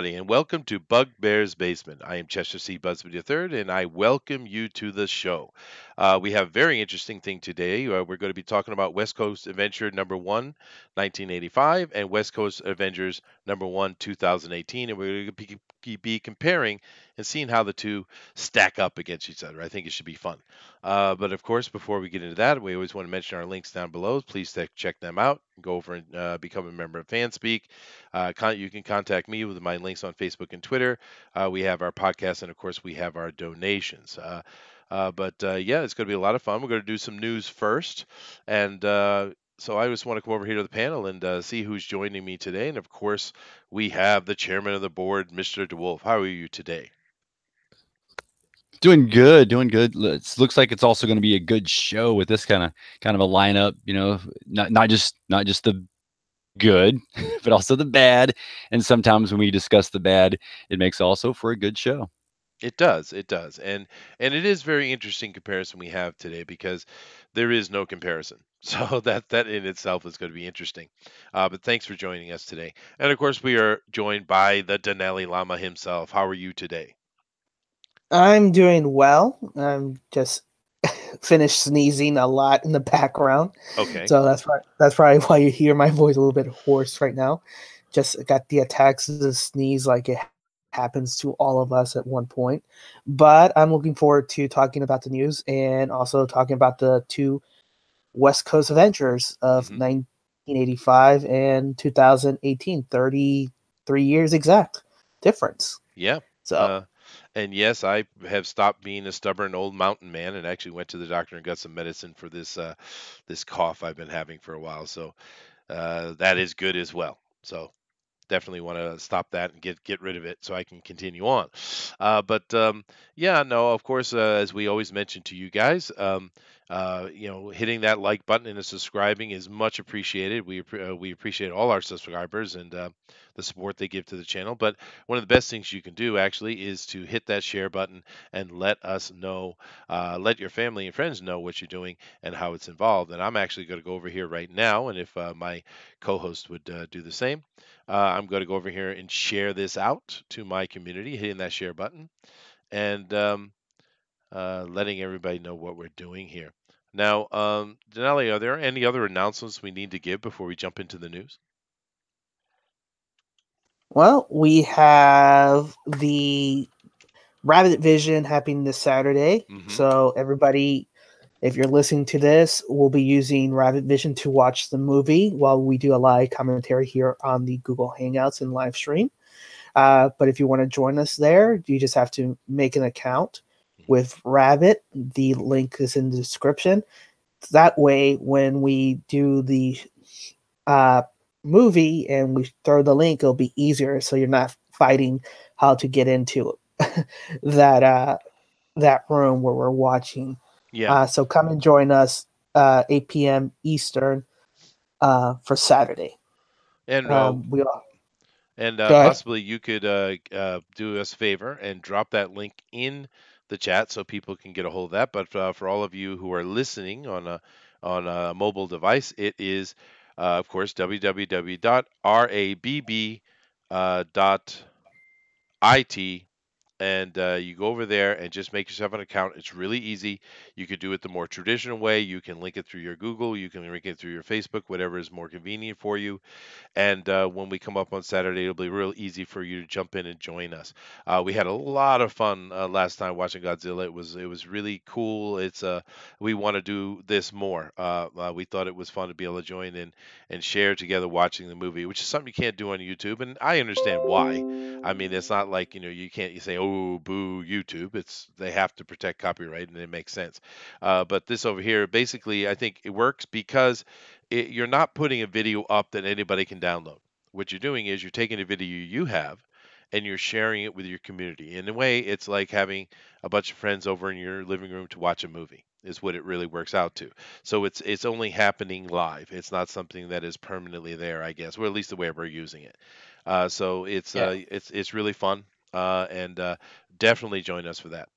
everybody, and welcome to Bugbear's Basement. I am Chester C. Busby III, and I welcome you to the show. We have a very interesting thing today. We're going to be talking about West Coast Adventure number 1, 1985, and West Coast Avengers number 1, 2018, and we're going to be comparing and seeing how the two stack up against each other. I think it should be fun. But of course, before we get into that, we always want to mention our links down below. Please check them out. Go over and become a member of FanSpeak. You can contact me with my links on Facebook and Twitter. We have our podcast, and of course, we have our donations. But yeah, it's going to be a lot of fun. We're going to do some news first, and so I just want to come over here to the panel and see who's joining me today. And of course, we have the chairman of the board, Mr. DeWolf. How are you today? Doing good, doing good. Looks like it's also going to be a good show with this kind of a lineup. Not just the good, but also the bad. And sometimes when we discuss the bad, it makes also for a good show. It does, and it is very interesting comparison we have today because there is no comparison. So that in itself is going to be interesting. But thanks for joining us today, and of course we are joined by the Denali Lama himself. How are you today? I'm doing well. I'm just finished sneezing a lot in the background, Okay. so that's probably why you hear my voice a little bit hoarse right now. Just got the attacks of the sneeze like it happens to all of us at one point. But I'm looking forward to talking about the news and also talking about the two West Coast Avengers of Hmm. 1985 and 2018. 33 years exact difference. Yeah. So Uh, and yes, I have stopped being a stubborn old mountain man and actually went to the doctor and got some medicine for this cough I've been having for a while. So that is good as well. So definitely want to stop that and get rid of it so I can continue on. But yeah, no, of course, as we always mention to you guys, hitting that like button and subscribing is much appreciated. We appreciate all our subscribers and the support they give to the channel. But one of the best things you can do actually is to hit that share button and let us know, let your family and friends know what you're doing and how it's involved. And I'm actually going to go over here right now, and if my co-host would do the same. I'm going to go over here and share this out to my community, hitting that share button and letting everybody know what we're doing here. Now, Denali, are there any other announcements we need to give before we jump into the news? well, we have the Rabbit Vision happening this Saturday. Hmm. So everybody, if you're listening to this, we'll be using Rabbit Vision to watch the movie while we do a live commentary here on the Google Hangouts and live stream. But if you want to join us there, you just have to make an account with Rabbit. The link is in the description. That way, when we do the uh, movie and we throw the link, it'll be easier. So you're not fighting how to get into that that room where we're watching. Yeah, So come and join us 8 p.m. Eastern for Saturday. and We all go ahead. possibly you could do us a favor and drop that link in the chat so people can get a hold of that. But for all of you who are listening on a mobile device, it is of course www.rabb.it, and you go over there and just make yourself an account. It's really easy. You could do it the more traditional way. You can link it through your Google, you can link it through your Facebook, whatever is more convenient for you. And when we come up on Saturday, it'll be real easy for you to jump in and join us. We had a lot of fun last time watching Godzilla. It was really cool. We want to do this more. We thought it was fun to be able to join in and share together watching the movie, which is something you can't do on YouTube, and I understand why. I mean, it's not like you say, oh, boo YouTube. It's they have to protect copyright, and it makes sense. But this over here, basically, I think it works because you're not putting a video up that anybody can download. What you're doing is you're taking a video you have and you're sharing it with your community. In a way, it's like having a bunch of friends over in your living room to watch a movie. Is what it really works out to. So it's only happening live. It's not something that is permanently there, I guess, or at least the way we're using it. So Yeah. it's really fun, and definitely join us for that.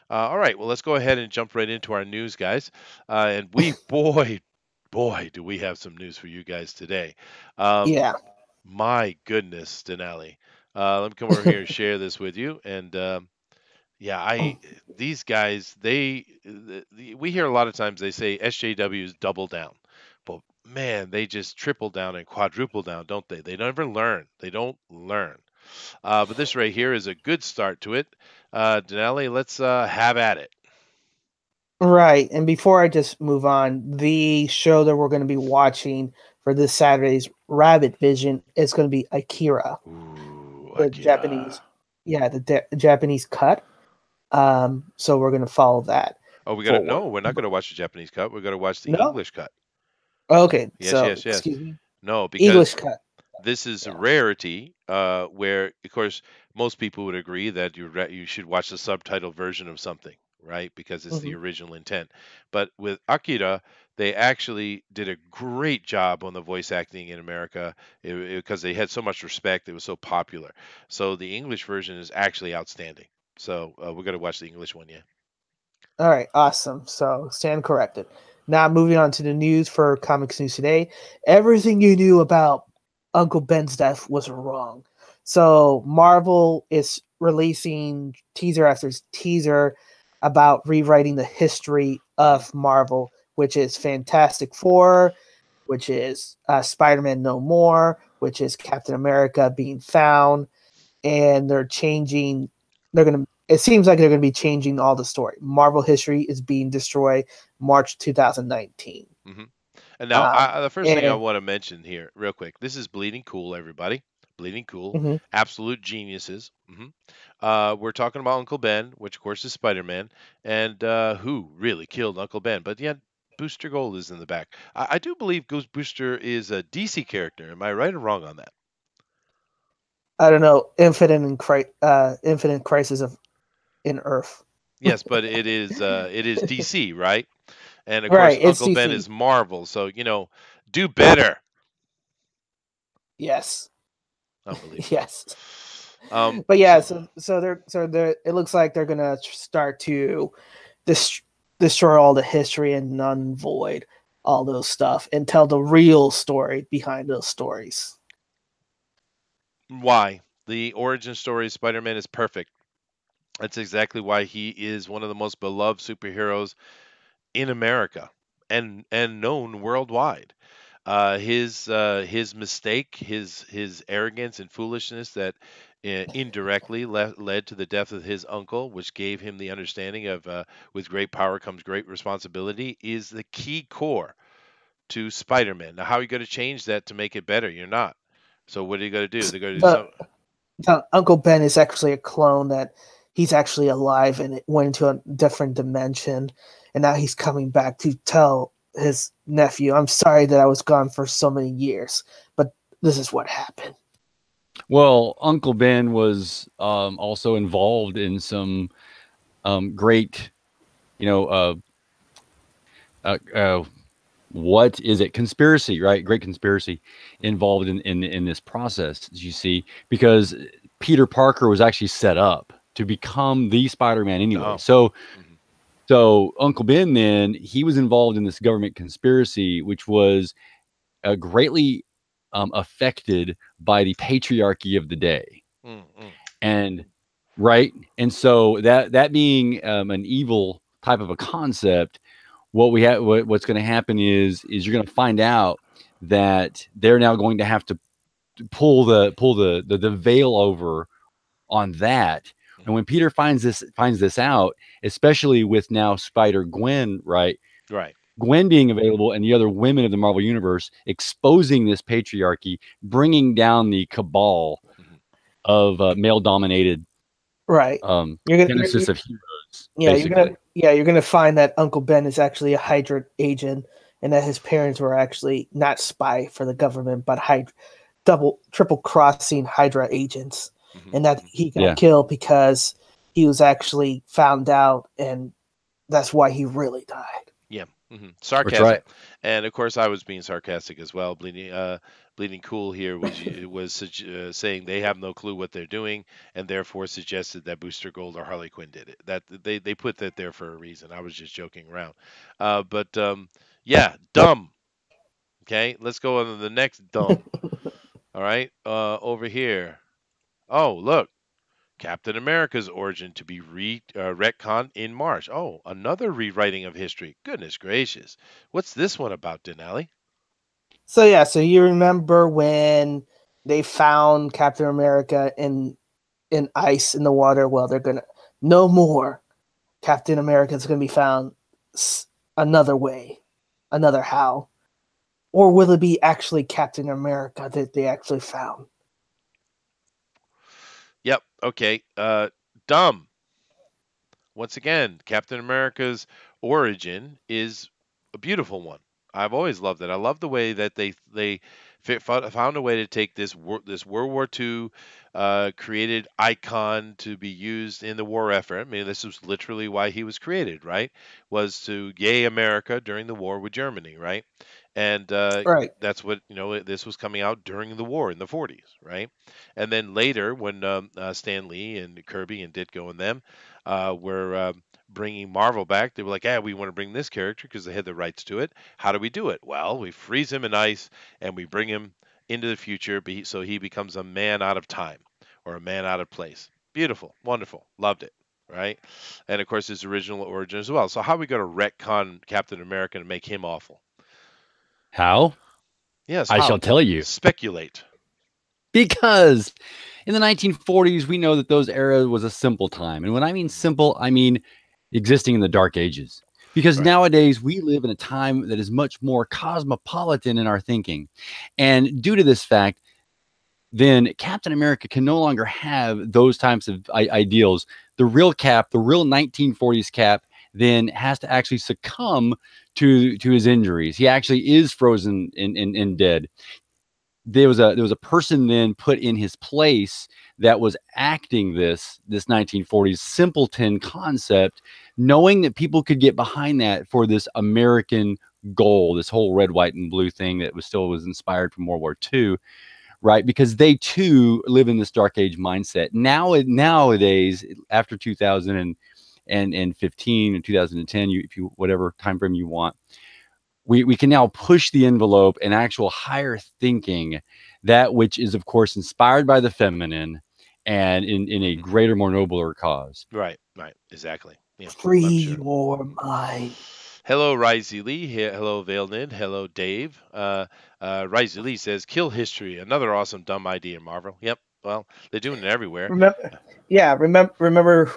All right, well, let's go ahead and jump right into our news, guys. And boy, do we have some news for you guys today. Um, Yeah. my goodness, Denali. Let me come over here and share this with you. And yeah, I these guys we hear a lot of times they say SJWs double down, but man, they just triple down and quadruple down, don't they? They never learn. They don't learn. But this right here is a good start to it. Denali, let's have at it. Right. And before I just move on, the show that we're going to be watching for this Saturday's Rabbit Vision is going to be Akira, Ooh, the Akira. Japanese, yeah, the Japanese cut. So we're going to follow that Oh, we got to forward. no, we're not going to watch the Japanese cut. We're going to watch the No? English cut. Okay. Yes, So, yes, yes. excuse me. No, because English cut. this is a Yeah. rarity where, of course, most people would agree that you should watch the subtitled version of something, right? Because it's the Hmm. original intent. But with Akira, they actually did a great job on the voice acting in America because they had so much respect. It was so popular. So the English version is actually outstanding. So we're going to watch the English one, yeah. All right. Awesome. So, stand corrected. Now, moving on to the news for Comics News Today. Everything you knew about Uncle Ben's death was wrong. So, Marvel is releasing teaser after teaser about rewriting the history Hmm. of Marvel, which is Fantastic Four, which is Spider Man No More, which is Captain America being found, and they're changing. They're gonna. It seems like they're gonna be changing all the story. Marvel history is being destroyed. March 2019. Hmm. And now, the first thing I And want to mention here, real quick, this is Bleeding Cool, everybody. Bleeding Cool, mhm. absolute geniuses. We're talking about Uncle Ben, which of course is Spider-Man, and who really killed Uncle Ben. But yet, Booster Gold is in the back. I do believe Ghost Booster is a DC character. Am I right or wrong on that? I don't know. Infinite Crisis of in Earth. Yes, but it is DC, right? And of course, Right. It's Uncle Ben DC. is Marvel. So do better. Yes. Unbelievable. Yes. Um, But yeah. so So they're. It looks like they're gonna start to dis- destroy all the history and none void all those stuff and tell the real story behind those stories. why the origin story of Spider-Man is perfect. That's exactly why he is one of the most beloved superheroes in America and known worldwide. His mistake, his arrogance and foolishness that indirectly led to the death of his uncle, which gave him the understanding of with great power comes great responsibility, is the key core to Spider-Man. Now, how are you going to change that to make it better? You're not. So what are you going to do? They're going to do The some. Uncle Ben is actually a clone that he's actually alive and it went into a different dimension, and now he's coming back to tell his nephew, "I'm sorry that I was gone for so many years, but this is what happened." Well, Uncle Ben was also involved in some great, you know, what is it? Conspiracy, right? Great conspiracy Mhm. involved in this process, as you see, because Peter Parker was actually set up to become the Spider-Man anyway. Oh. Mhm. So Uncle Ben then he was involved in this government conspiracy, which was greatly affected by the patriarchy of the day, Mm, mm. and right, and so that being an evil type of a concept, what's going to happen is you're going to find out that they're now going to have to pull the veil over on that. And Mhm. when Peter finds this out, especially with now Spider Gwen, right? Right. Gwen being available and the other women of the Marvel universe exposing this patriarchy, bringing down the cabal Mhm. of male-dominated Right. You're gonna, genesis of heroes, yeah, basically. you're gonna find that Uncle Ben is actually a Hydra agent, and that his parents were actually not spy for the government, but triple crossing Hydra agents, Mhm. and that Mhm. he got Yeah, killed because he was actually found out, and that's why he really died. Yeah. that's Sarcasm, right. and of course I was being sarcastic as well. Bleeding Cool here was saying they have no clue what they're doing, and therefore suggested that Booster Gold or Harley Quinn did it. That they put that there for a reason. I was just joking around, but yeah, dumb. Okay, let's go on to the next dumb. All right, over here. Oh, look, Captain America's origin to be retconned in March. Oh, another rewriting of history. Goodness gracious. What's this one about, Denali? So yeah, so you remember when they found Captain America in ice in the water? Well, they're gonna no more. Captain America is gonna be found another way, another how, or will it be actually Captain America that they actually found? Yep. Okay. Dumb. Once again, Captain America's origin is a beautiful one. I've always loved it. I love the way that found a way to take this World War II created icon to be used in the war effort. I mean, this was literally why he was created, right? Was to yay America during the war with Germany, right? And Right. that's what this was coming out during the war in the 40s, right? And then later, when Stan Lee and Kirby and Ditko and them were bringing Marvel back. They were like, "Yeah, we want to bring this character because they had the rights to it. How do we do it? Well, we freeze him in ice and we bring him into the future, so he becomes a man out of time or a man out of place. Beautiful, wonderful, loved it." Right, and of course his original origin as well. So how are we going to retcon Captain America and make him awful? How? Yes, I shall how? tell you. Speculate. Because in the 1940s, we know that those era was a simple time. And when I mean Mhm. simple, I mean existing in the dark ages. Because Right. nowadays we live in a time that is much more cosmopolitan in our thinking. And due to this fact, then Captain America can no longer have those types of ideals. The real Cap, the real 1940s Cap, then has to actually succumb to his injuries. He actually is frozen and dead. There was a person then put in his place that was acting this 1940s simpleton concept, knowing that people could get behind that for this American goal, this whole red, white, and blue thing that was inspired from World War II, right? Because they too live in this dark age mindset. Nowadays, after 2015 and 2010, if you whatever time frame you want, we can now push the envelope and actual higher thinking, that which is of course inspired by the feminine and in a Hmm. greater, more nobler cause. Right. Right. Exactly. Yeah, I'm Free sure. your mind. Hello, Risey Lee. Hello, Vailnid. Hello, Dave. Risey Lee says, "Kill history. Another awesome dumb idea, Marvel." Yep. Well, they're doing it everywhere. Remember, yeah, remember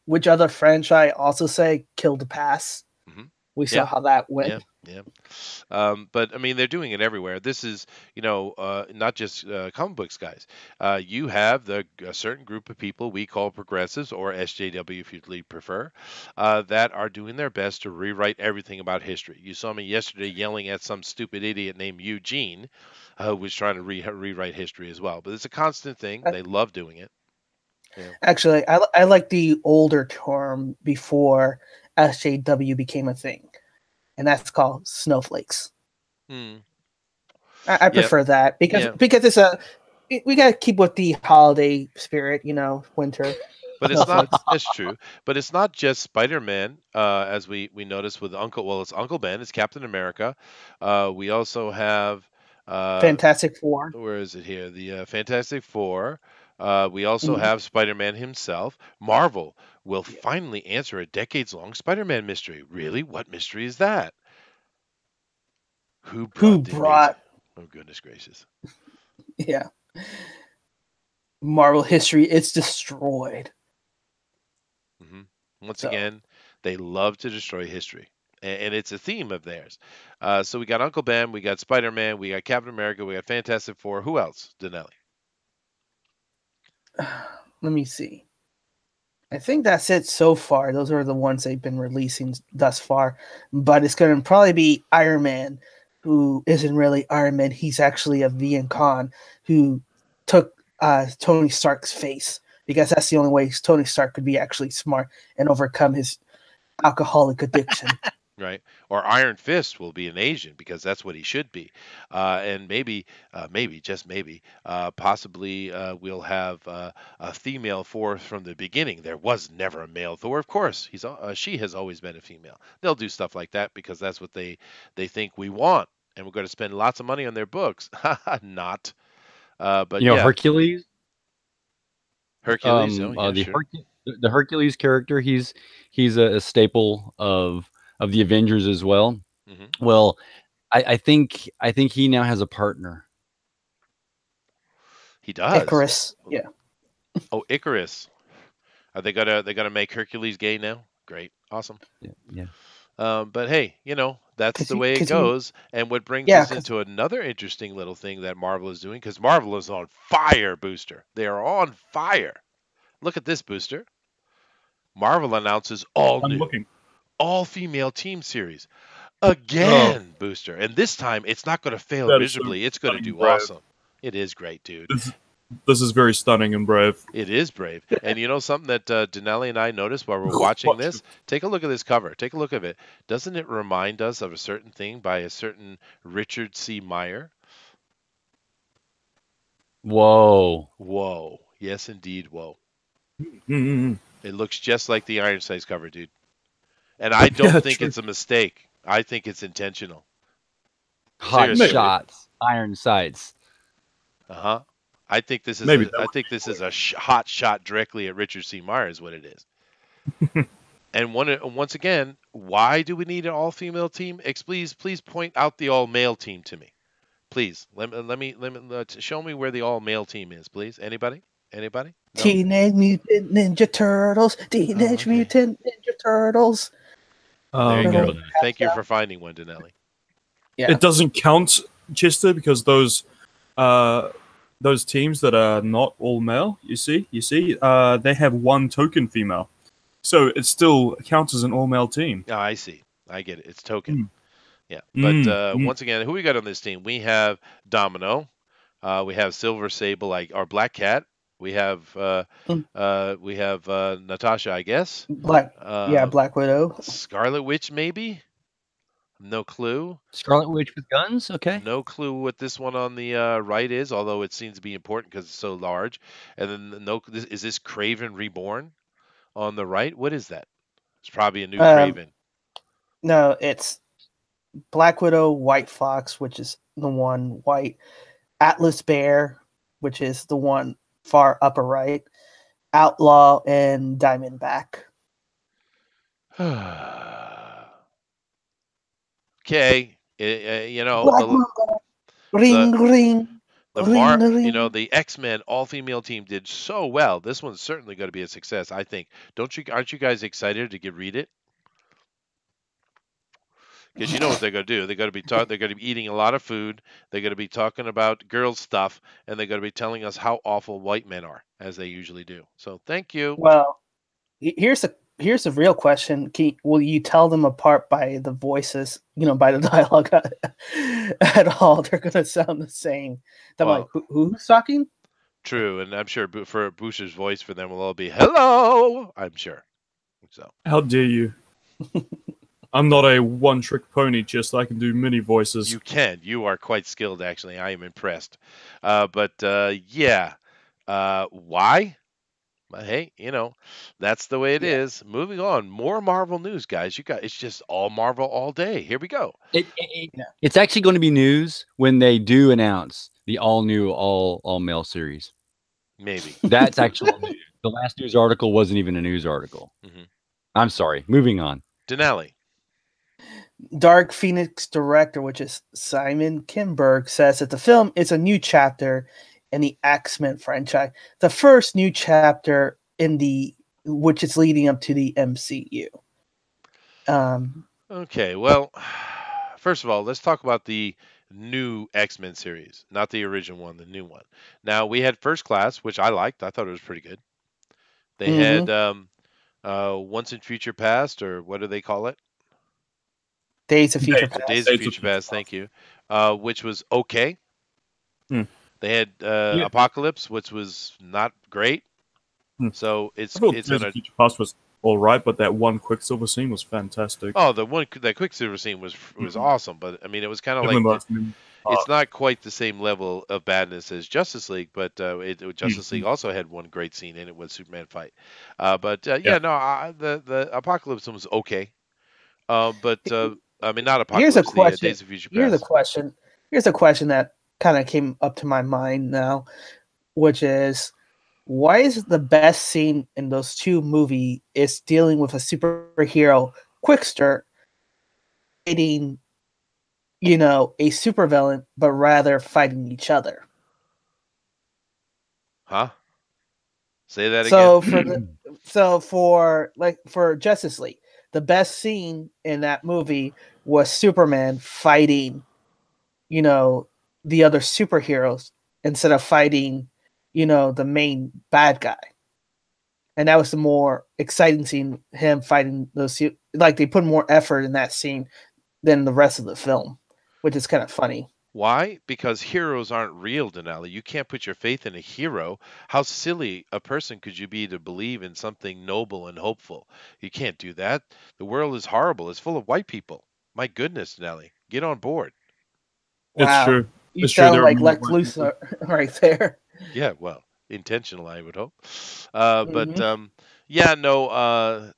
which other franchise also say kill the past? Hmm. We saw Yeah. how that went. Yeah. Yeah. But I mean, they're doing it everywhere. This is, not just comic books, guys. You have a certain group of people we call progressives, or SJW if you'd prefer, that are doing their best to rewrite everything about history. You saw me yesterday yelling at some stupid idiot named Eugene, who was trying to rewrite history as well. But it's a constant thing. They love doing it. Yeah. Actually, I like the older term before SJW became a thing, and that's called snowflakes. Hmm. I Yep. prefer that Yeah. because it's a we gotta keep with the holiday spirit, winter But it's not. snowflakes. That's true. But it's not just Spider-Man, as we noticed with Uncle. Well, it's Uncle Ben. It's Captain America. We also have. Uh, Fantastic Four. where is it here? The Fantastic Four. We also Mhm. have Spider-Man himself. Marvel will Yeah. finally answer a decades-long Spider-Man mystery. Really? What mystery is that? Who Who brought the amazing? brought Oh goodness gracious! yeah Marvel history? It's destroyed. Hmm. Once So again, they love to destroy history, and it's a theme of theirs. So we got Uncle Ben, we got Spider Man, we got Captain America, we got Fantastic Four. Who else? Denelli. let me see. I think that's it so far. Those are the ones they've been releasing thus far. But it's going to probably be Iron Man, who isn't really Iron Man. He's actually a Vian Khan who took Tony Stark's face because that's the only way Tony Stark could be actually smart and overcome his alcoholic addiction. Right? Or Iron Fist will be an Asian because that's what he should be. And maybe, just maybe, possibly we'll have a female Thor from the beginning. There was never a male Thor, of course. She has always been a female. They'll do stuff like that because that's what they think we want, and we're going to spend lots of money on their books. Not. But You know, yeah. Hercules. Hercules. Oh yeah, The sure. the Hercules character. He's a staple of the Avengers as well. Hmm. Well, I think he now has a partner. He does. Icarus. Yeah. Oh, Icarus. Are they gonna make Hercules gay now? Great, awesome. Yeah, yeah. But hey, that's the way it Because you, goes. And what brings yeah, us because into another interesting little thing that Marvel is doing, because Marvel is on fire, Booster. They are on fire. Look at this, Booster. Marvel announces all I'm new, looking. all female team series Oh, again, Booster. And this time, it's not going to fail that is so miserably. It's going to stunning and do brave. awesome. It is great, dude. This is very stunning and brave. It is brave. And you know something that Denali and I noticed while we're watching What? this? Take a look at this cover. Take a look at it. Doesn't it remind us of a certain thing by a certain Richard C. Meyer? Whoa. Whoa. Yes, indeed. Whoa. Mm-hmm. It looks just like the Ironsides cover, dude. And I don't Yeah, think true. it's a mistake. I think it's intentional. Hot Seriously. Maybe. shots, iron sights. Uh-huh. I think this is Maybe a that I would think be this cool. is a hot shot directly at Richard C. Meyer is what it is. And once again, why do we need an all-female team? Please point out the all-male team to me. Please show me where the all-male team is, please. Anybody? Anybody? No. Teenage Mutant Ninja Turtles. Oh, Teenage okay. Mutant Ninja Turtles. There you I go. know that. Thank you for finding one, Denelli. Yeah. It doesn't count, Chester, because those teams that are not all male, you see, they have one token female, so it still counts as an all male team. Oh, I see. I get it. It's token. Mm. Yeah. But Mm. once again, who we got on this team? We have Domino. We have Silver Sable, or Black Cat. We have Mm. Natasha, I guess. Yeah, Black Widow. Scarlet Witch, maybe. No clue. Scarlet Witch with guns. Okay. No clue what this one on the right is, although it seems to be important because it's so large. And then is this Craven Reborn on the right? What is that? It's probably a new Craven. No, it's Black Widow, White Fox, which is the one white, Atlas Bear, which is the one far upper right, Outlaw, and Diamondback. Okay, Black Mamba. Ring, ring, ring, ring. the X-Men all-female team did so well. This one's certainly going to be a success, I think. Aren't you guys excited to read it? Because you know what they're going to do. They're going to be eating a lot of food. They're going to be talking about girl stuff, and they're going to be telling us how awful white men are, as they usually do. So thank you. Well, here's a real question. Will you tell them apart by the voices, by the dialogue at all? They're going to sound the same. I'm Well, like, who's talking? True, and I'm sure for Booster's voice for them will all be hello. I'm sure. So How dare you? I'm not a one-trick pony. Just I can do many voices. you can. You are quite skilled, actually. I am impressed. Yeah. Why? But hey, that's the way it is. Moving on. More Marvel news, guys. It's just all Marvel all day. Here we go. It's actually going to be news when they do announce the all new all male series. Maybe. That's actual news. The last news article wasn't even a news article. Mhm. I'm sorry. Moving on. Denali. Dark Phoenix director, which is Simon Kinberg, says that the film is a new chapter in the X-Men franchise, the first new chapter which is leading up to the MCU. Okay, well, first of all, let's talk about the new X-Men series, not the original one, the new one. Now, we had First Class, which I liked. I thought it was pretty good. They had Once in Future Past, or what do they call it? Days of Future Past. Days of Future Past, thank you. Which was okay. Hmm. They had Apocalypse, which was not great. So I thought Days of Future Past was all right, but that one Quicksilver scene was fantastic. Oh, that Quicksilver scene was awesome, but I mean, it was kind of like it's not quite the same level of badness as Justice League, but Justice League also had one great scene in it with Superman fight. The Apocalypse one was okay. I mean, not Apocalypse. Here's a question. Days of Future Past. Here's a question that kind of came up to my mind now, which is, why is the best scene in those two movies is dealing with a superhero Quickster fighting, a supervillain, but rather fighting each other. Huh? Say that again. So for Justice League, the best scene in that movie was Superman fighting, you know, the other superheroes instead of fighting, the main bad guy. And that was the more exciting scene, him fighting those, like they put more effort in that scene than the rest of the film, which is kind of funny. Why? Because heroes aren't real, Denali. You can't put your faith in a hero. How silly a person could you be to believe in something noble and hopeful? You can't do that. The world is horrible. It's full of white people. My goodness, Denali, get on board. It's Wow. true. You It's true. sound There are like many Lex white people. Luthor right there. Yeah, well, intentional, I would hope. But Hmm. yeah, no.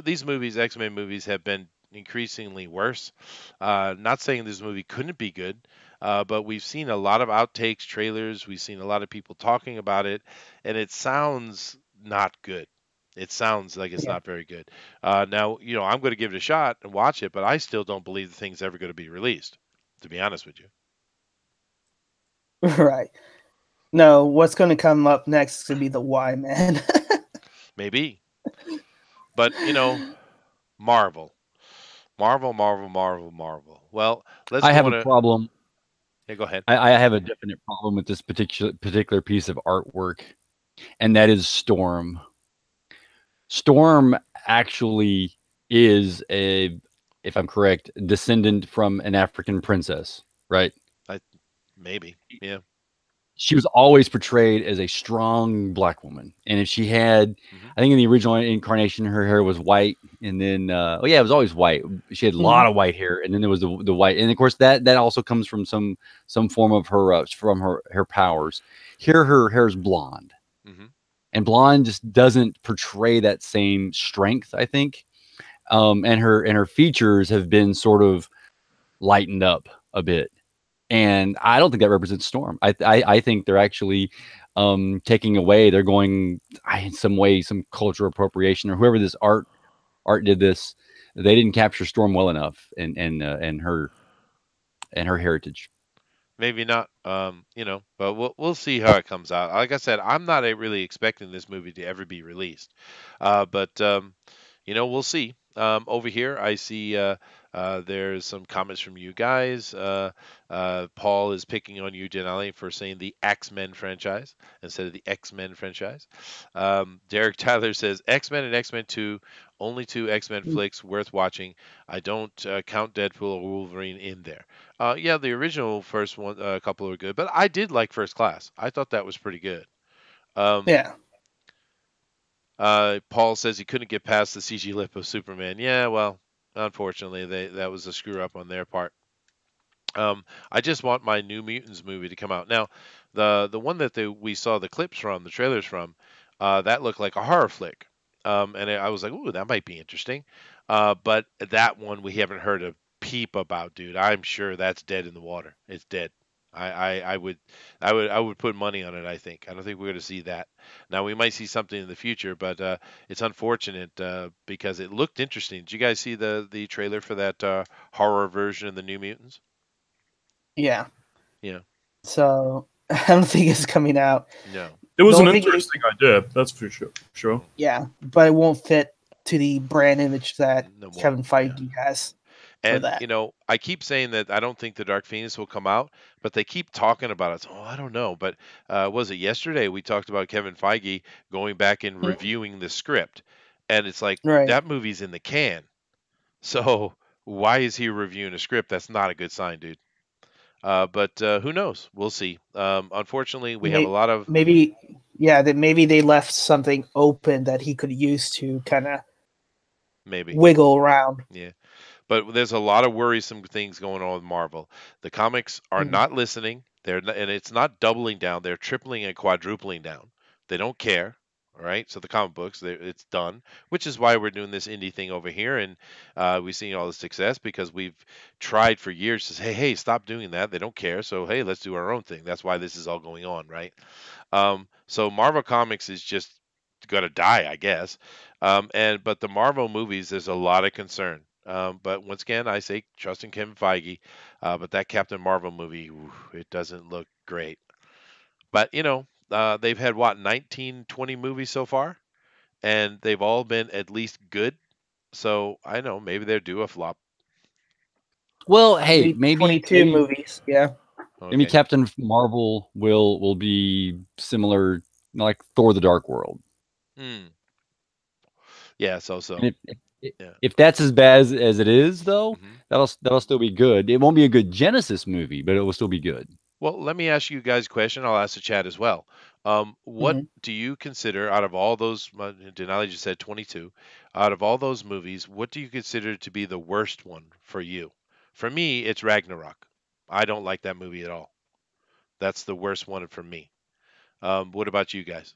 These movies, X-Men movies, have been increasingly worse. Not saying this movie couldn't be good, but we've seen a lot of outtakes, trailers. We've seen a lot of people talking about it, and it sounds not good. It sounds like it's Yeah. not very good. Now, I'm going to give it a shot and watch it, but I still don't believe the thing's ever going to be released. To be honest with you, Right. No, what's going to come up next is going to be the Y Man. maybe, but Marvel. Marvel, Marvel, Marvel, Marvel. Well, let's I go have on a a. problem. Yeah, go ahead. I have a definite problem with this particular piece of artwork, and that is Storm. Storm actually is a, if I'm correct, descendant from an African princess, right? I maybe. Yeah. She was always portrayed as a strong black woman, and if she had, Hmm. I think in the original incarnation, her hair was white, and then oh yeah, it was always white. She had a Mhm. lot of white hair, and then there was the white, and of course that also comes from some form of her from her powers. Here, her hair is blonde, Hmm. and blonde just doesn't portray that same strength, I think. And her features have been sort of lightened up a bit, and I don't think that represents Storm. I think they're actually taking away. They're going in some way, some cultural appropriation, or whoever this art did this. They didn't capture Storm well enough, and her heritage. Maybe not. But we'll see how it comes out. Like I said, I'm not really expecting this movie to ever be released. But we'll see. Over here, I see there's some comments from you guys. Paul is picking on you, Denali, for saying the X-Men franchise instead of the X-Men franchise. Derek Tyler says X-Men and X-Men 2, only two X-Men flicks worth watching. I don't count Deadpool or Wolverine in there. Yeah, the original first one, a couple were good, but I did like First Class. I thought that was pretty good. Um, Yeah. Paul says he couldn't get past the CG lip of Superman. Yeah, well, unfortunately, that was a screw up on their part. I just want my New Mutants movie to come out now. The one that we saw the clips from, the trailers from, that looked like a horror flick, and I was like, ooh, that might be interesting. But that one we haven't heard a peep about, dude. I'm sure that's dead in the water. It's dead. I would put money on it. I don't think we're going to see that. Now we might see something in the future, but it's unfortunate because it looked interesting. Did you guys see the trailer for that horror version of the New Mutants? Yeah. Yeah. So I don't think it's coming out. No. It was The an only thing interesting idea, that's for sure. Sure. Yeah, but it won't fit to the brand image that No more. Kevin Yeah. Feige has for And that. I keep saying that I don't think the Dark Phoenix will come out, but they keep talking about it. So, I don't know. But was it yesterday we talked about Kevin Feige going back and Mm. reviewing the script, and it's like Right. that movie's in the can. So why is he reviewing a script? That's not a good sign, dude. But who knows? We'll see. Unfortunately, we have a lot of Maybe, yeah, that maybe they left something open that he could use to kind of maybe. wiggle around. Yeah. But there's a lot of worrisome things going on with Marvel. The comics are Mm. not listening. And it's not doubling down. They're tripling and quadrupling down. They don't care. All right, so the comic books, it's done, which is why we're doing this indie thing over here, and we've seen all the success because we've tried for years to say, hey, stop doing that. They don't care, so hey, let's do our own thing. That's why this is all going on, right? So Marvel Comics is just gonna die, I guess. But the Marvel movies, there's a lot of concern. But once again, I say trust in Kevin Feige. But that Captain Marvel movie, it doesn't look great. But they've had what 19, 20 movies so far, and they've all been at least good. So I know maybe they're due a flop. Well, hey, Maybe 22 movies. Yeah. maybe Okay. Captain Marvel will be similar, like Thor: The Dark World. Hmm. Yeah. So And so. Yeah. if that's as bad as it is, though, Hmm. that'll still be good. It won't be a good Genesis movie, but it will still be good. Well, let me ask you guys a question. I'll ask the chat as well. What Mhm. do you consider out of all those? Denali just said 22. Out of all those movies, what do you consider to be the worst one for you? For me, it's Ragnarok. I don't like that movie at all. That's the worst one for me. What about you guys?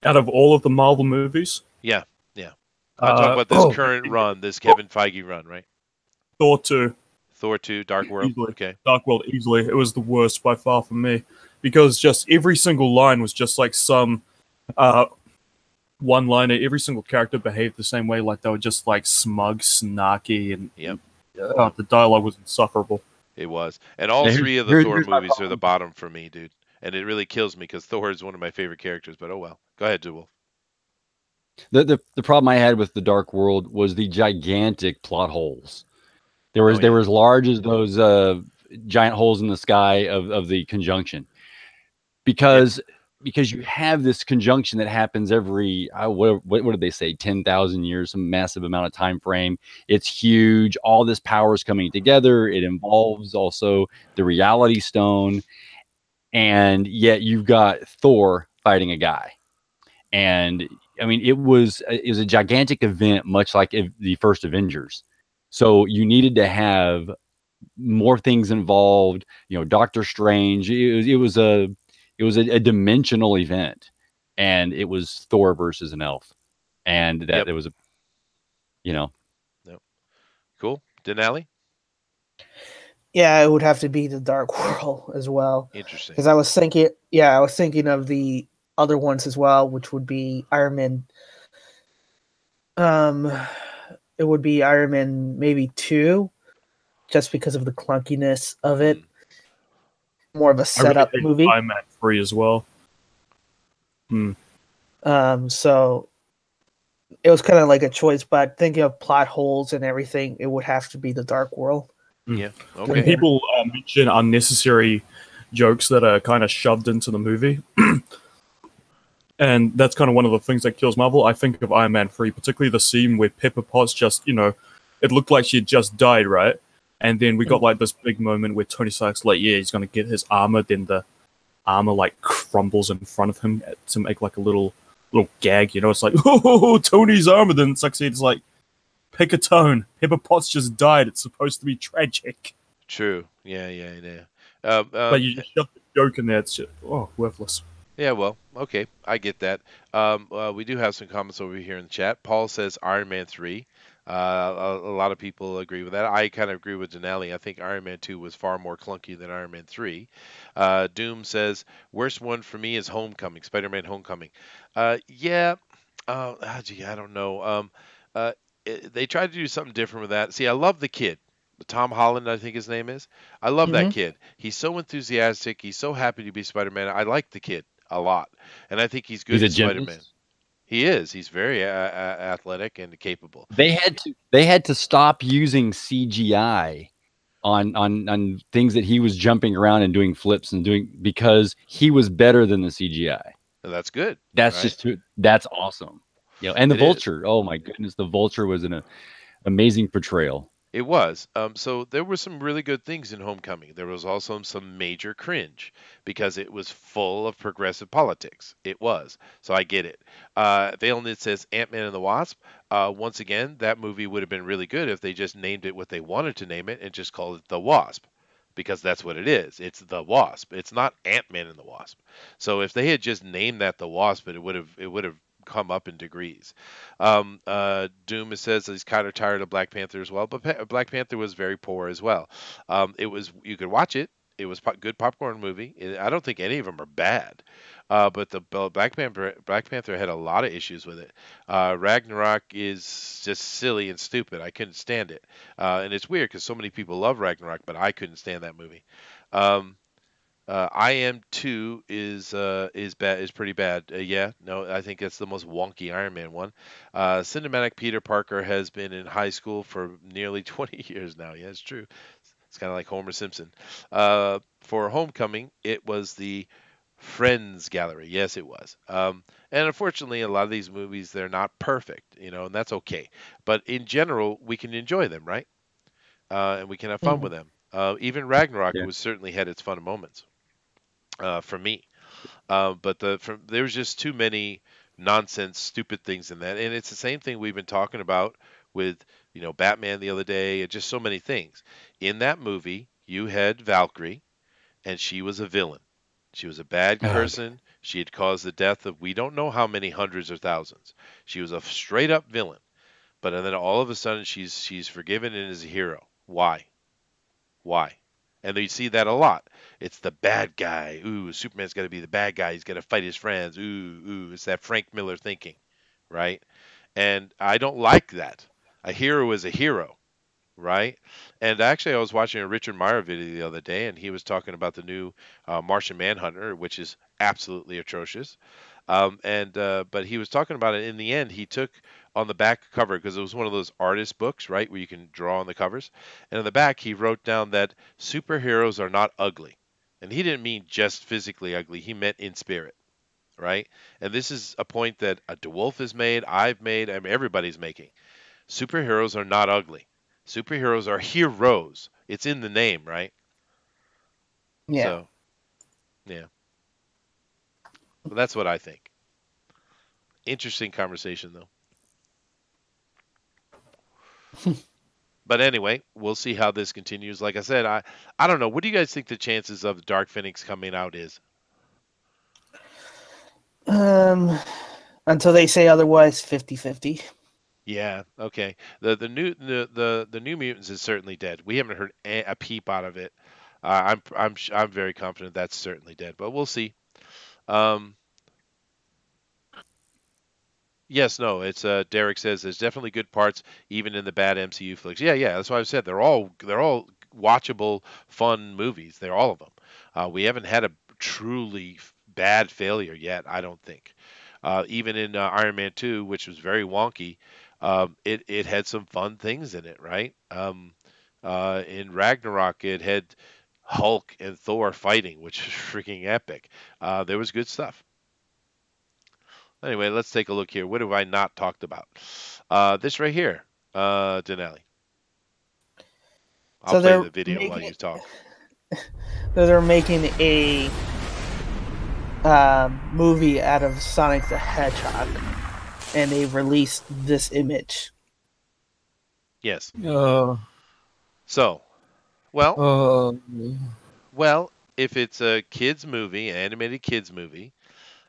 Out of all of the Marvel movies, Yeah, yeah. I'm talking about this oh, current run, this Kevin Feige run, right? Thor 2, Thor 2, Dark World. easily. Okay. Dark World, easily. It was the worst by far for me. Because just every single line was just like some uh, one liner. Every single character behaved the same way, like they were just like smug, snarky, and Yep. the dialogue was insufferable. It was. And all Now, three of the Thor here's my movies are the problem. bottom for me, dude. And it really kills me because Thor is one of my favorite characters, but oh well. Go ahead, Jewel. The problem I had with the Dark World was the gigantic plot holes. Oh They yeah. were as large as those giant holes in the sky of the conjunction, Yeah. because you have this conjunction that happens every what did they say, 10,000 years, some massive amount of time frame. It's huge. All this power is coming together. It involves also the Reality Stone, and yet you've got Thor fighting a guy. And I mean, it was a gigantic event, much like the first Avengers. So you needed to have more things involved. Doctor Strange. It was a dimensional event, and it was Thor versus an elf, and that Yep. it was you know Yep. Cool. Denali? Yeah, it would have to be the Dark World as well. Interesting. Because I was thinking of the other ones as well, which would be Iron Man. Um, it would be Iron Man maybe 2, just because of the clunkiness of it. Hmm. More of a I really setup hated movie. Iron Man 3 as well. Hmm. So it was kind of like a choice, but thinking of plot holes and everything, it would have to be the Dark World. Yeah. When Okay. people mention unnecessary jokes that are kind of shoved into the movie, and that's kind of one of the things that kills Marvel, I think of Iron Man 3, particularly the scene where Pepper Potts just, it looked like she had just died, right? And then we got like this big moment where Tony Stark's like, yeah, he's going to get his armor, then the armor like crumbles in front of him to make like a little gag, It's like, oh, Tony's armor. Then succeeds like, pick a tone. Pepper Potts just died. It's supposed to be tragic. True. Yeah. Yeah. Yeah. But you just shove the joke in there. It's just, worthless. Yeah, well, okay, I get that. We do have some comments over here in the chat. Paul says Iron Man 3. A lot of people agree with that. I kind of agree with Denali. I think Iron Man 2 was far more clunky than Iron Man 3. Doom says, worst one for me is Homecoming, Spider-Man Homecoming. Yeah, gee, I don't know. Uh, they tried to do something different with that. See, I love the kid. Tom Holland, I think his name is. I love that Mm-hmm. kid. He's so enthusiastic. He's so happy to be Spider-Man. I like the kid a lot, and I think he's good he's a as Spider-Man. gymnast. He is. He's very athletic and capable. They had to stop using CGI on things that he was jumping around and doing flips and doing, because he was better than the CGI. And that's good, That's right? that's awesome. And the It is. Vulture. Oh my goodness, the Vulture was an amazing portrayal. It was. So there were some really good things in Homecoming. There was also some major cringe because it was full of progressive politics. It was. So I get it. Valenit says Ant-Man and the Wasp. Once again, that movie would have been really good if they just named it what they wanted to name it and just called it The Wasp. because that's what it is. It's the Wasp. It's not Ant-Man and the Wasp. So if they had just named that the Wasp, it would have come up in degrees. Doom says he's kind of tired of Black Panther as well, but Black Panther was very poor as well. It was, you could watch it. It was good popcorn movie. I don't think any of them are bad, but the Black Panther had a lot of issues with it. Ragnarok is just silly and stupid. I couldn't stand it, and it's weird because so many people love Ragnarok, but I couldn't stand that movie. Um, I am 2 is bad, is pretty bad. Yeah, no, I think it's the most wonky Iron Man one. Cinematic Peter Parker has been in high school for nearly 20 years now. Yeah, it's true. It's kind of like Homer Simpson. For Homecoming, it was the Friends Gallery. Yes, it was. And unfortunately, a lot of these movies, they're not perfect, and that's okay. But in general, we can enjoy them, right? And we can have fun Mhm. with them. Even Ragnarok Yeah. was certainly had its fun moments for me. But there was just too many nonsense, stupid things in that, and it's the same thing we've been talking about with Batman the other day, and just so many things. In that movie, you had Valkyrie, and she was a villain. She was a bad Ugh. person. She had caused the death of we don't know how many hundreds or thousands. She was a straight up villain. But then all of a sudden she's forgiven and is a hero. Why? Why? And you see that a lot. It's the bad guy. Ooh, Superman's got to be the bad guy. He's got to fight his friends. Ooh. It's that Frank Miller thinking, right? And I don't like that. A hero is a hero, right? And actually, I was watching a Richard Meyer video the other day, and he was talking about the new Martian Manhunter, which is absolutely atrocious. But he was talking about it. In the end, he took on the back cover because it was one of those artist books, right, where you can draw on the covers. And on the back, he wrote down that superheroes are not ugly, and he didn't mean just physically ugly. He meant in spirit, right? And this is a point that DeWolf has made, I've made, I mean, everybody's making. Superheroes are not ugly. Superheroes are heroes. It's in the name, right? Yeah. So, yeah. Well, that's what I think. Interesting conversation, though. But anyway, we'll see how this continues. Like I said, I don't know. What do you guys think the chances of Dark Phoenix coming out is? Until they say otherwise, 50-50. Yeah, okay. The New Mutants is certainly dead. We haven't heard a peep out of it. I'm very confident that's certainly dead, but we'll see. Um, Yes, no, it's Derek says there's definitely good parts even in the bad MCU flicks. Yeah, that's why I said they're all watchable, fun movies. They're all of them. We haven't had a truly bad failure yet, I don't think. Even in Iron Man 2, which was very wonky, it had some fun things in it, right? In Ragnarok, it had Hulk and Thor fighting, which was freaking epic. There was good stuff. Anyway, let's take a look here. What have I not talked about? This right here, Denali. I'll So play they're the video while making you talk. they're making a movie out of Sonic the Hedgehog, and they released this image. Yes. Uh, So, well, uh, well, if it's a kids movie, an animated kids movie,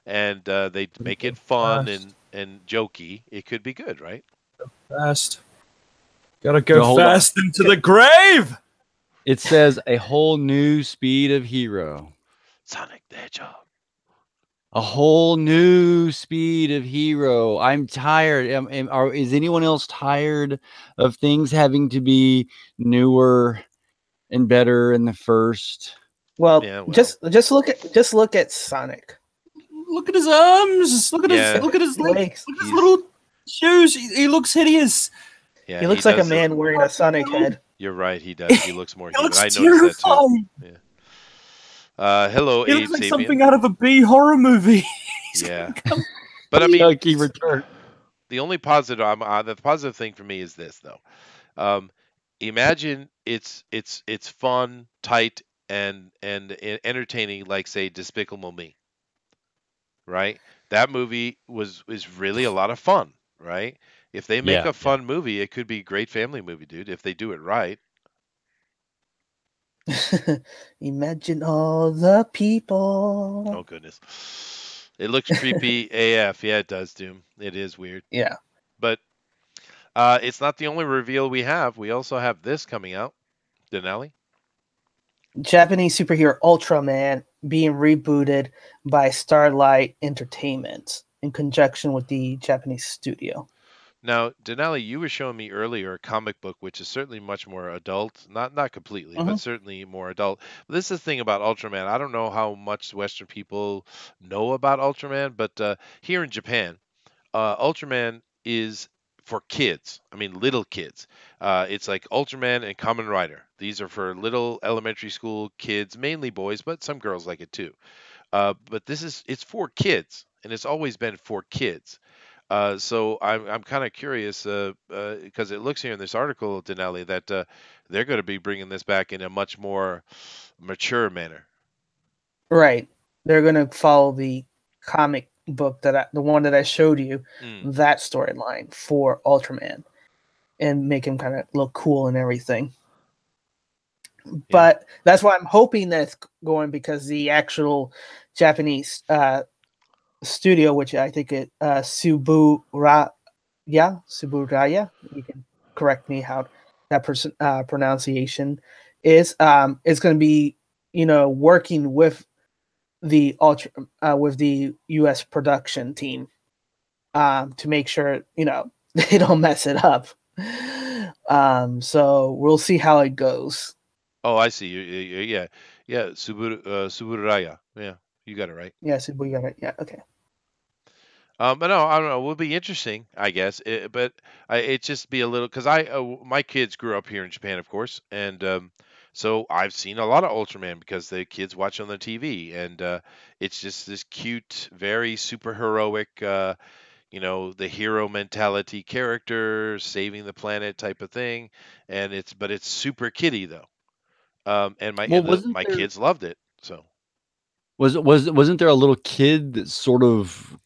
and they make it fun fast, and jokey, it could be good, right? fast. Gotta So go hold on. fast into the grave. It says a whole new speed of hero. Sonic the Hedgehog. A whole new speed of hero. I'm tired. Is anyone else tired of things having to be newer and better in the first? Well, Yeah, well. just look at Sonic. Look at his arms. Look at Yeah. his legs. Legs. Look at his He's- little shoes. He looks hideous. Yeah, He looks like a does. man wearing a Sonic head. You're right. He does. He looks more He human. looks I noticed that too. terrifying. Hello, He Abe looks like Sapien. something out of a B horror movie. He's Yeah. gonna come- But I mean, Chucky return. the only positive, the positive thing for me is this though. Imagine it's fun, tight, and entertaining, like say Despicable Me, right? That movie is really a lot of fun, right? If they make Yeah, a fun movie, it could be a great family movie, dude. If they do it right. Imagine all the people. Oh goodness. It looks creepy AF. Yeah, it does, Doom. It is weird. Yeah. But it's not the only reveal we have. We also have this coming out. Denali? Japanese superhero Ultraman being rebooted by Starlight Entertainment in conjunction with the Japanese studio. Now, Denali, you were showing me earlier a comic book which is certainly much more adult. Not completely, but Mhm. certainly more adult. This is the thing about Ultraman. I don't know how much Western people know about Ultraman, but here in Japan, Ultraman is for kids. I mean, little kids. It's like Ultraman and Kamen Rider. These are for little elementary school kids, mainly boys, but some girls like it too. But it's for kids, and it's always been for kids. So I'm kind of curious because it looks here in this article, Denali, that they're going to be bringing this back in a much more mature manner. Right. They're going to follow the comic book the one that I showed you, Mm, that storyline for Ultraman, and make him kind of look cool and everything. yeah. But that's why I'm hoping that it's going, because the actual Japanese studio, which I think it Suburaya, Suburaya. You can correct me how that person pronunciation is going to be, working with the with the U.S. production team to make sure they don't mess it up. So we'll see how it goes. Oh, I see. Yeah, yeah. Suburaya. Yeah, you got it right. Yeah, Suburaya. Yeah, okay. But no, I don't know. It would be interesting, I guess. But it just be a little because my kids grew up here in Japan, of course, and so I've seen a lot of Ultraman because the kids watch on the TV, and it's just this cute, very super heroic, the hero mentality character saving the planet type of thing, and it's super kiddie though. And Well, wasn't my there kids loved it. So. wasn't there a little kid that sort of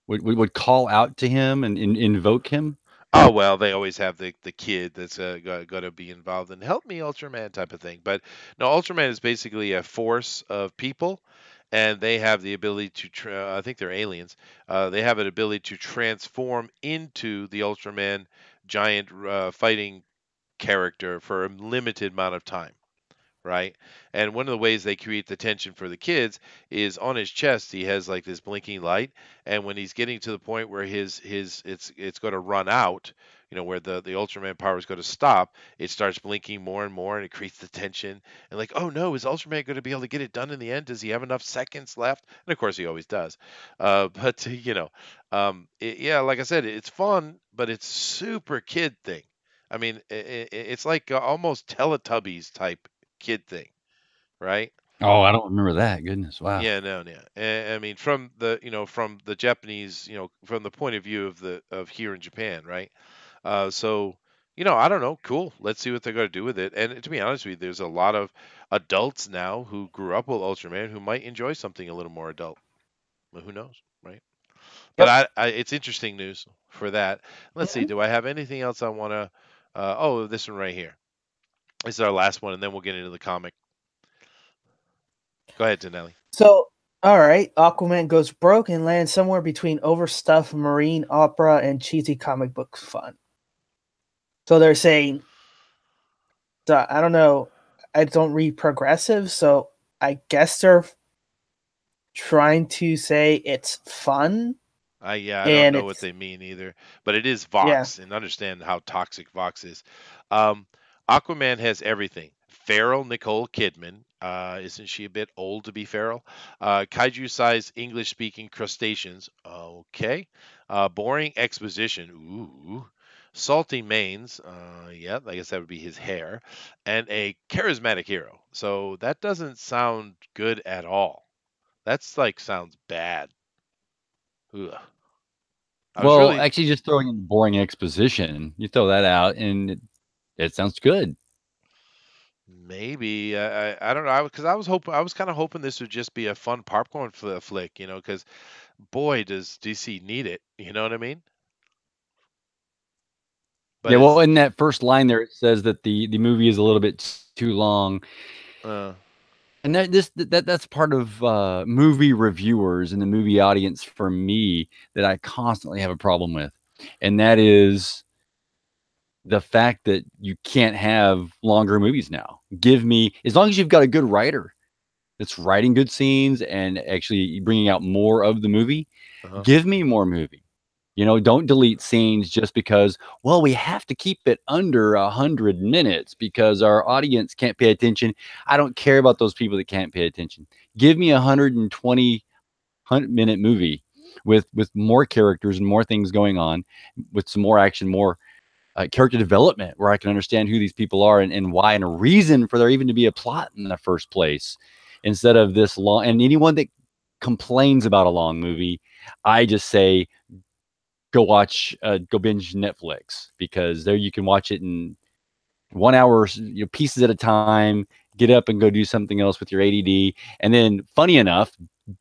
would call out to him and invoke him? Oh well, they always have the kid that's got to be involved in help me Ultraman type of thing. But no, Ultraman is basically a force of people, and they have the ability to. I think they're aliens. They have an ability to transform into the Ultraman giant fighting character for a limited amount of time, right? And one of the ways they create the tension for the kids is on his chest he has like this blinking light, and when he's getting to the point where his it's going to run out, where the Ultraman power is going to stop, it starts blinking more and more, and it creates the tension. And like, oh no, is Ultraman going to be able to get it done in the end? Does he have enough seconds left? And of course he always does. But yeah, like I said, it's fun, but it's super kid thing. I mean, it's like almost Teletubbies type kid thing, right? Oh, I don't remember that. Goodness, wow. Yeah, no, no. I mean, from the Japanese, from the point of view of here in Japan, right? So, I don't know. Cool. Let's see what they're going to do with it. And to be honest with you, there's a lot of adults now who grew up with Ultraman who might enjoy something a little more adult. Well, who knows, right? But Yep. it's interesting news for that. Let's see. Mhm. Do I have anything else I want to? Oh, this one right here. This is our last one, and then we'll get into the comic. Go ahead, Danelli. So, all right, Aquaman goes broke and lands somewhere between overstuffed marine opera and cheesy comic book fun. So they're saying, so I don't know, I don't read progressive, so I guess they're trying to say it's fun, Yeah, I don't and know what it's they mean either, but it is yeah, Vox, and understand how toxic Vox is. Um, Aquaman has everything. Feral Nicole Kidman, isn't she a bit old to be feral? Kaiju-sized English-speaking crustaceans, okay. Boring exposition, ooh. Salty manes, yeah, I guess that would be his hair, and a charismatic hero. So that doesn't sound good at all. That's like sounds bad. Ugh. I was Well, really actually, just throwing in boring exposition, you throw that out, and it sounds good. maybe I don't know because I was kind of hoping this would just be a fun popcorn flick, because boy does DC need it. You know what I mean? But Yeah, well, it's in that first line there, it says that the movie is a little bit too long, uh, and that's part of movie reviewers and the movie audience for me that I constantly have a problem with, and that is the fact that you can't have longer movies now. Give me, as long as you've got a good writer that's writing good scenes and actually bringing out more of the movie, uh-huh. give me more movie. You know, don't delete scenes just because, well, we have to keep it under 100 minutes because our audience can't pay attention. I don't care about those people that can't pay attention. Give me a 120-minute movie with more characters and more things going on, with some more action, more character development, where I can understand who these people are and why, and a reason for there even to be a plot in the first place, instead of this long. And anyone that complains about a long movie, I just say, go binge Netflix, because there you can watch it in 1 hour, pieces at a time. Get up and go do something else with your ADD, and then, funny enough,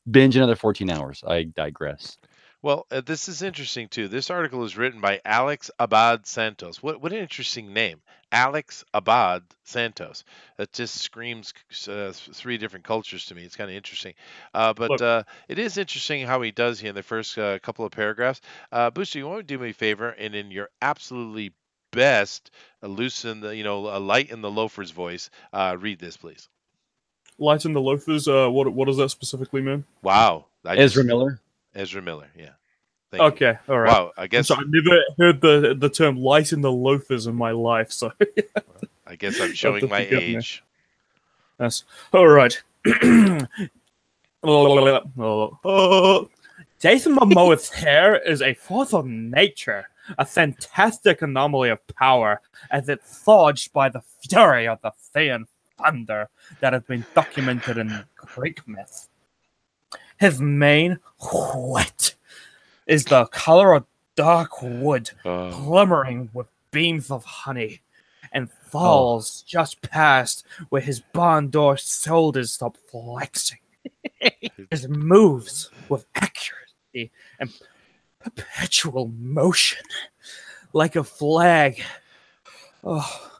binge another 14 hours. I digress. Well, this is interesting too. This article is written by Alex Abad Santos. What an interesting name, Alex Abad Santos. That just screams three different cultures to me. It's kind of interesting, but Look, it is interesting how he does here in the first couple of paragraphs. Booster, you want to do me a favor, and in your absolutely best, loosen the a light in the loafer's voice. Read this, please. Light in the Loafers. What does that specifically mean? Wow, Ezra Miller. Ezra Miller. Yeah, thank you. Okay, all right. Wow, I I'm guess sorry, I've never heard the term "light in the loafers" in my life, so I guess I'm have showing to my forgive me. age. That's all right. Jason Momoa's hair is a force of nature, a fantastic anomaly of power, as it's forged by the fury of the sea and thunder that has been documented in Greek myth. His mane, wet, is the color of dark wood, glimmering with beams of honey, and falls just past where his barn door shoulders stop flexing. His moves with accuracy and perpetual motion, like a flag. Oh,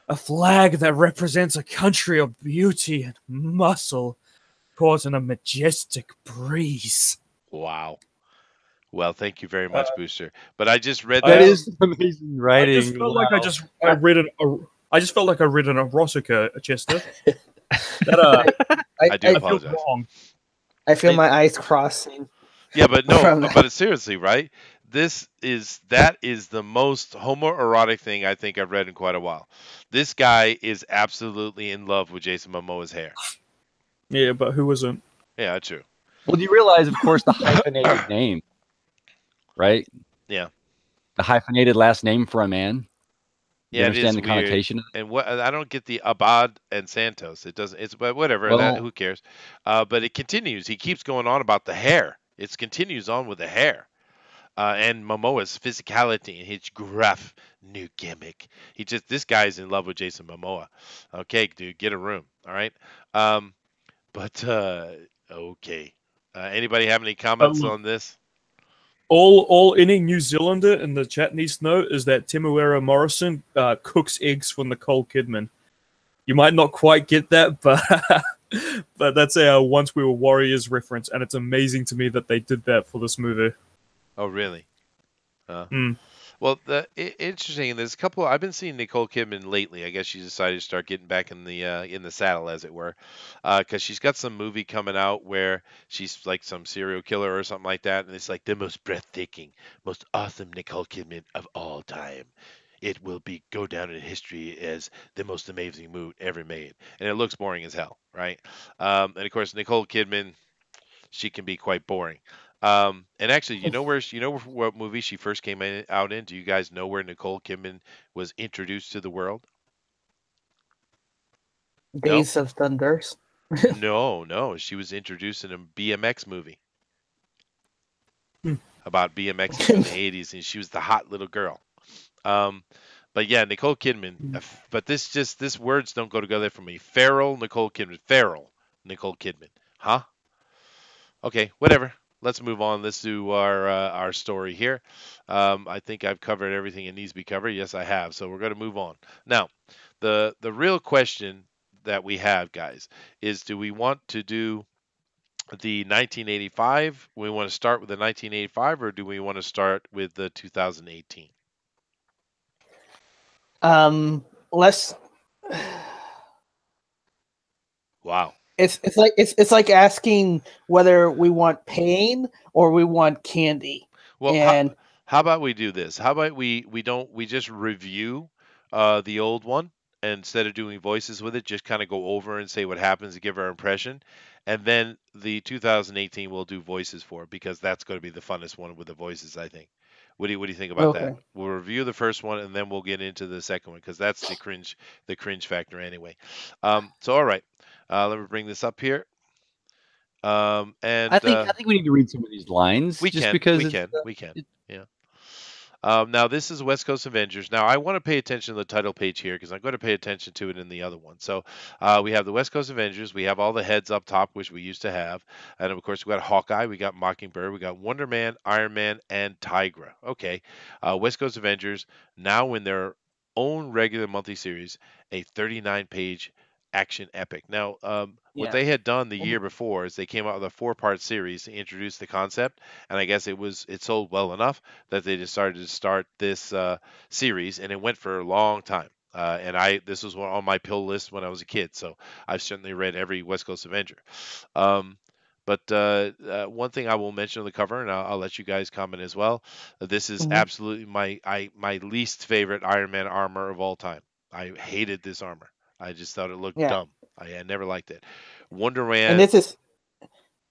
a flag that represents a country of beauty and muscle caught in a majestic breeze. Wow. Well, thank you very much, Booster. But I just read That that. is amazing I just writing. felt like I just felt like I read an erotica, Chester. That I do I feel apologize. wrong. I feel my eyes crossing. Yeah, but no, From that. but seriously, right? That is the most homoerotic thing I think I've read in quite a while. This guy is absolutely in love with Jason Momoa's hair. Yeah, but who wasn't? Yeah, true. Well, do you realize, of course, the hyphenated name, right? Yeah. The hyphenated last name for a man. You Yeah, it is understand the weird. connotation of it? And what I don't get the Abad and Santos. It doesn't. It's but whatever. That Well, who cares? But it continues. He keeps going on about the hair. It continues on with the hair. And Momoa's physicality and his gruff new gimmick. This guy's in love with Jason Momoa. Okay, dude, get a room. All right. But okay. Anybody have any comments Look, on this? all any New Zealander in the chat needs to know is that Temuera Morrison cooks eggs for Nicole Kidman. You might not quite get that, but but that's a Once We Were Warriors reference, and it's amazing to me that they did that for this movie. Oh, really? Mm. Well, interesting. There's a couple. I've been seeing Nicole Kidman lately. I guess she decided to start getting back in the saddle, as it were, because she's got some movie coming out where she's like some serial killer or something like that, and it's like the most breathtaking, most awesome Nicole Kidman of all time. It will go down in history as the most amazing movie ever made, and it looks boring as hell, right? And of course, Nicole Kidman, she can be quite boring. And actually, what movie she first out in? Do you guys know where Nicole Kidman was introduced to the world? No, Days of Thunders. no. She was introduced in a BMX movie Hmm. about BMXing in the '80s, and she was the hot little girl. Um, but yeah, Nicole Kidman. But this words don't go together for me. Feral Nicole Kidman. Feral Nicole Kidman. Huh? Okay, whatever. let's move on. Let's do our story here. I think I've covered everything it needs to be covered. Yes, I have. So we're going to move on. Now, the real question that we have, guys, is do we want to do the 1985? We want to start with the 1985, or do we want to start with the 2018? Let's. Wow. It's like asking whether we want pain or we want candy. Well, And how about we do this? How about we just review the old one, and instead of doing voices with it, just kind of go over and say what happens and give our impression, and then the 2018 we'll do voices for, because that's going to be the funnest one with the voices, I think. What do you think about that? okay. We'll review the first one and then we'll get into the second one, because that's the cringe factor anyway. So all right, let me bring this up here. And I think we need to read some of these lines we just can, because we it's, can, we can. Yeah. Now this is West Coast Avengers. Now I want to pay attention to the title page here, because I'm going to pay attention to it in the other one. So we have the West Coast Avengers. We have all the heads up top, which we used to have, and of course we got Hawkeye, we got Mockingbird, we got Wonder Man, Iron Man, and Tigra. Okay, West Coast Avengers now in their own regular monthly series, a 39-page action epic. Now, what Yeah. they had done the year before is they came out with a 4-part series to introduce the concept, and I guess it sold well enough that they decided to start this series, and it went for a long time. And this was on my pill list when I was a kid, so I've certainly read every West Coast Avenger. But one thing I will mention on the cover, and I'll let you guys comment as well. This is Mhm. absolutely my least favorite Iron Man armor of all time. I hated this armor. I just thought it looked Yeah. dumb. I never liked it. Wonder And Man. this is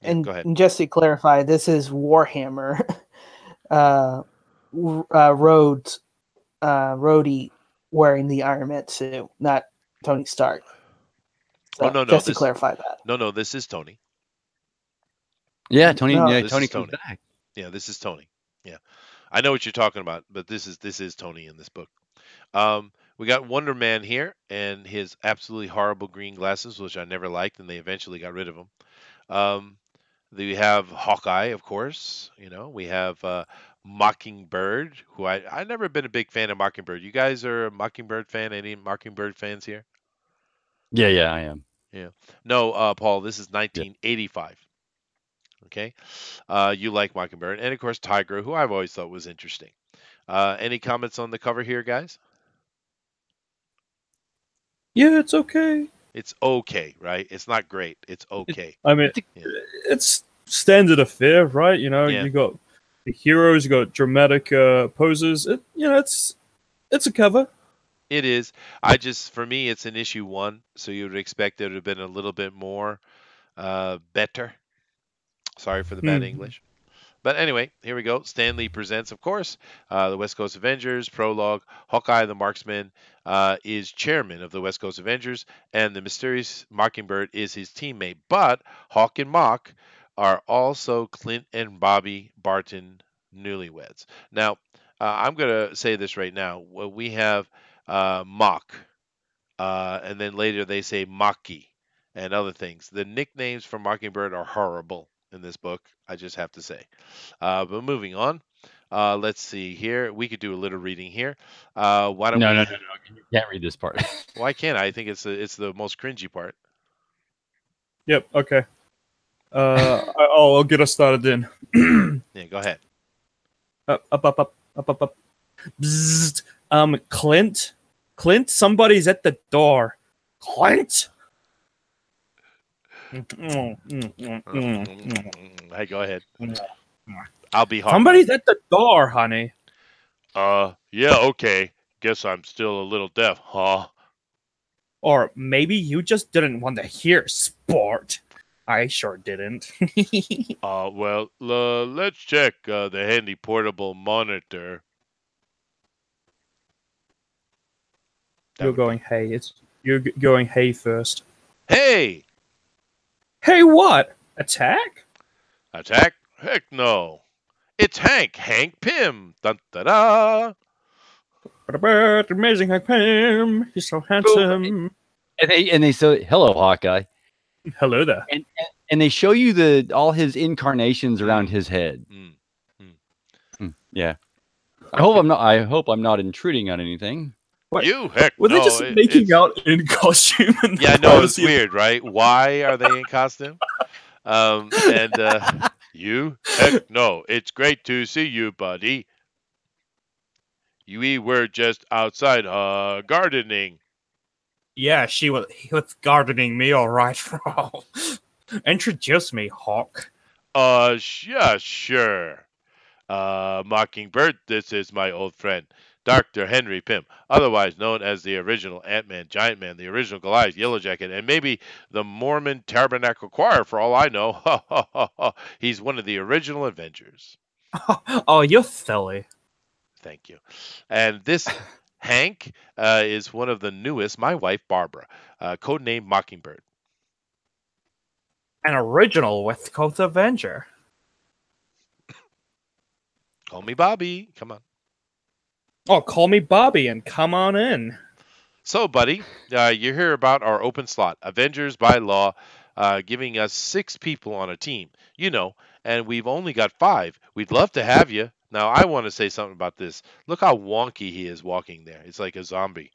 Yeah, go ahead. and just to clarify, this is Warhammer. Rhodes, Rhodey wearing the Iron Man suit, not Tony Stark. So, Oh no, just to clarify that. no, this is Tony. yeah, Tony. No, Yeah, This Tony is comes Tony. back. Yeah, this is Tony. Yeah, I know what you're talking about, but this is Tony in this book. We got Wonder Man here and his absolutely horrible green glasses, which I never liked, and they eventually got rid of them. Um, we have Hawkeye, of course. We have Mockingbird, who I never been a big fan of Mockingbird. You guys are a Mockingbird fan? Any Mockingbird fans here? Yeah, I am. Yeah. No, Paul, this is Yeah. 1985. Okay. You like Mockingbird, and of course Tiger, who I've always thought was interesting. Any comments on the cover here, guys? Yeah, it's okay. It's okay, right? It's not great. It's okay. I mean, Yeah. it's standard affair, right? You know, Yeah. you got the heroes, you got dramatic poses. It's a cover. It is. For me, it's an issue 1, so you would expect there to have been a little bit more better. Sorry for the bad English. But anyway, here we go. Stan Lee presents, of course, the West Coast Avengers prologue. Hawkeye the Marksman is chairman of the West Coast Avengers, and the mysterious Mockingbird is his teammate. But Hawk and Mock are also Clint and Bobby Barton newlyweds. Now, I'm going to say this right now. We have Mock, and then later they say Maki and other things. The nicknames for Mockingbird are horrible in this book, I just have to say. But moving on, let's see here. We could do a little reading here. Why don't No, we? no. You can't read this part. Why can't I? I think it's the most cringy part. Yep. Okay. I'll get us started then. Yeah, go ahead. Up. Bzzzt. Clint, somebody's at the door. Clint. Hey, go ahead. I'll be Hawkeye. Somebody's at the door, honey. Yeah, okay. Guess I'm still a little deaf, huh? Or maybe you just didn't want to hear, sport. I sure didn't. Well, let's check the handy portable monitor. You're going hey. You're going hey first. Hey! Hey, what? Attack? Attack? Heck no. It's Hank Pym. Dun da da. Amazing Hank Pym. He's so handsome. And they say, "Hello, Hawkeye." Hello there. And and they show you all his incarnations around his head. Yeah. I hope I'm not intruding on anything. Wait, You heck Were they no. just making out in costume? In the Yeah, no, it's privacy of- weird, right? Why are they in costume? And you heck no. It's great to see you, buddy. We were just outside gardening. Yeah, she was gardening me, all right. Introduce me, Hawk. Yeah, sure. Mockingbird, this is my old friend, Dr. Henry Pym, otherwise known as the original Ant-Man, Giant Man, the original Goliath, Yellow Jacket, and maybe the Mormon Tabernacle Choir, for all I know. He's one of the original Avengers. Oh, you're silly. Thank you. And this Hank is one of the newest, my wife, Barbara, codenamed Mockingbird. An original West Coast Avenger. Call me Bobby. Come on. Oh, call me Bobby and come on in. So, buddy, you hear about our open slot, Avengers by law, giving us 6 people on a team, and we've only got 5. We'd love to have you. Now, I want to say something about this. Look how wonky he is walking there. It's like a zombie.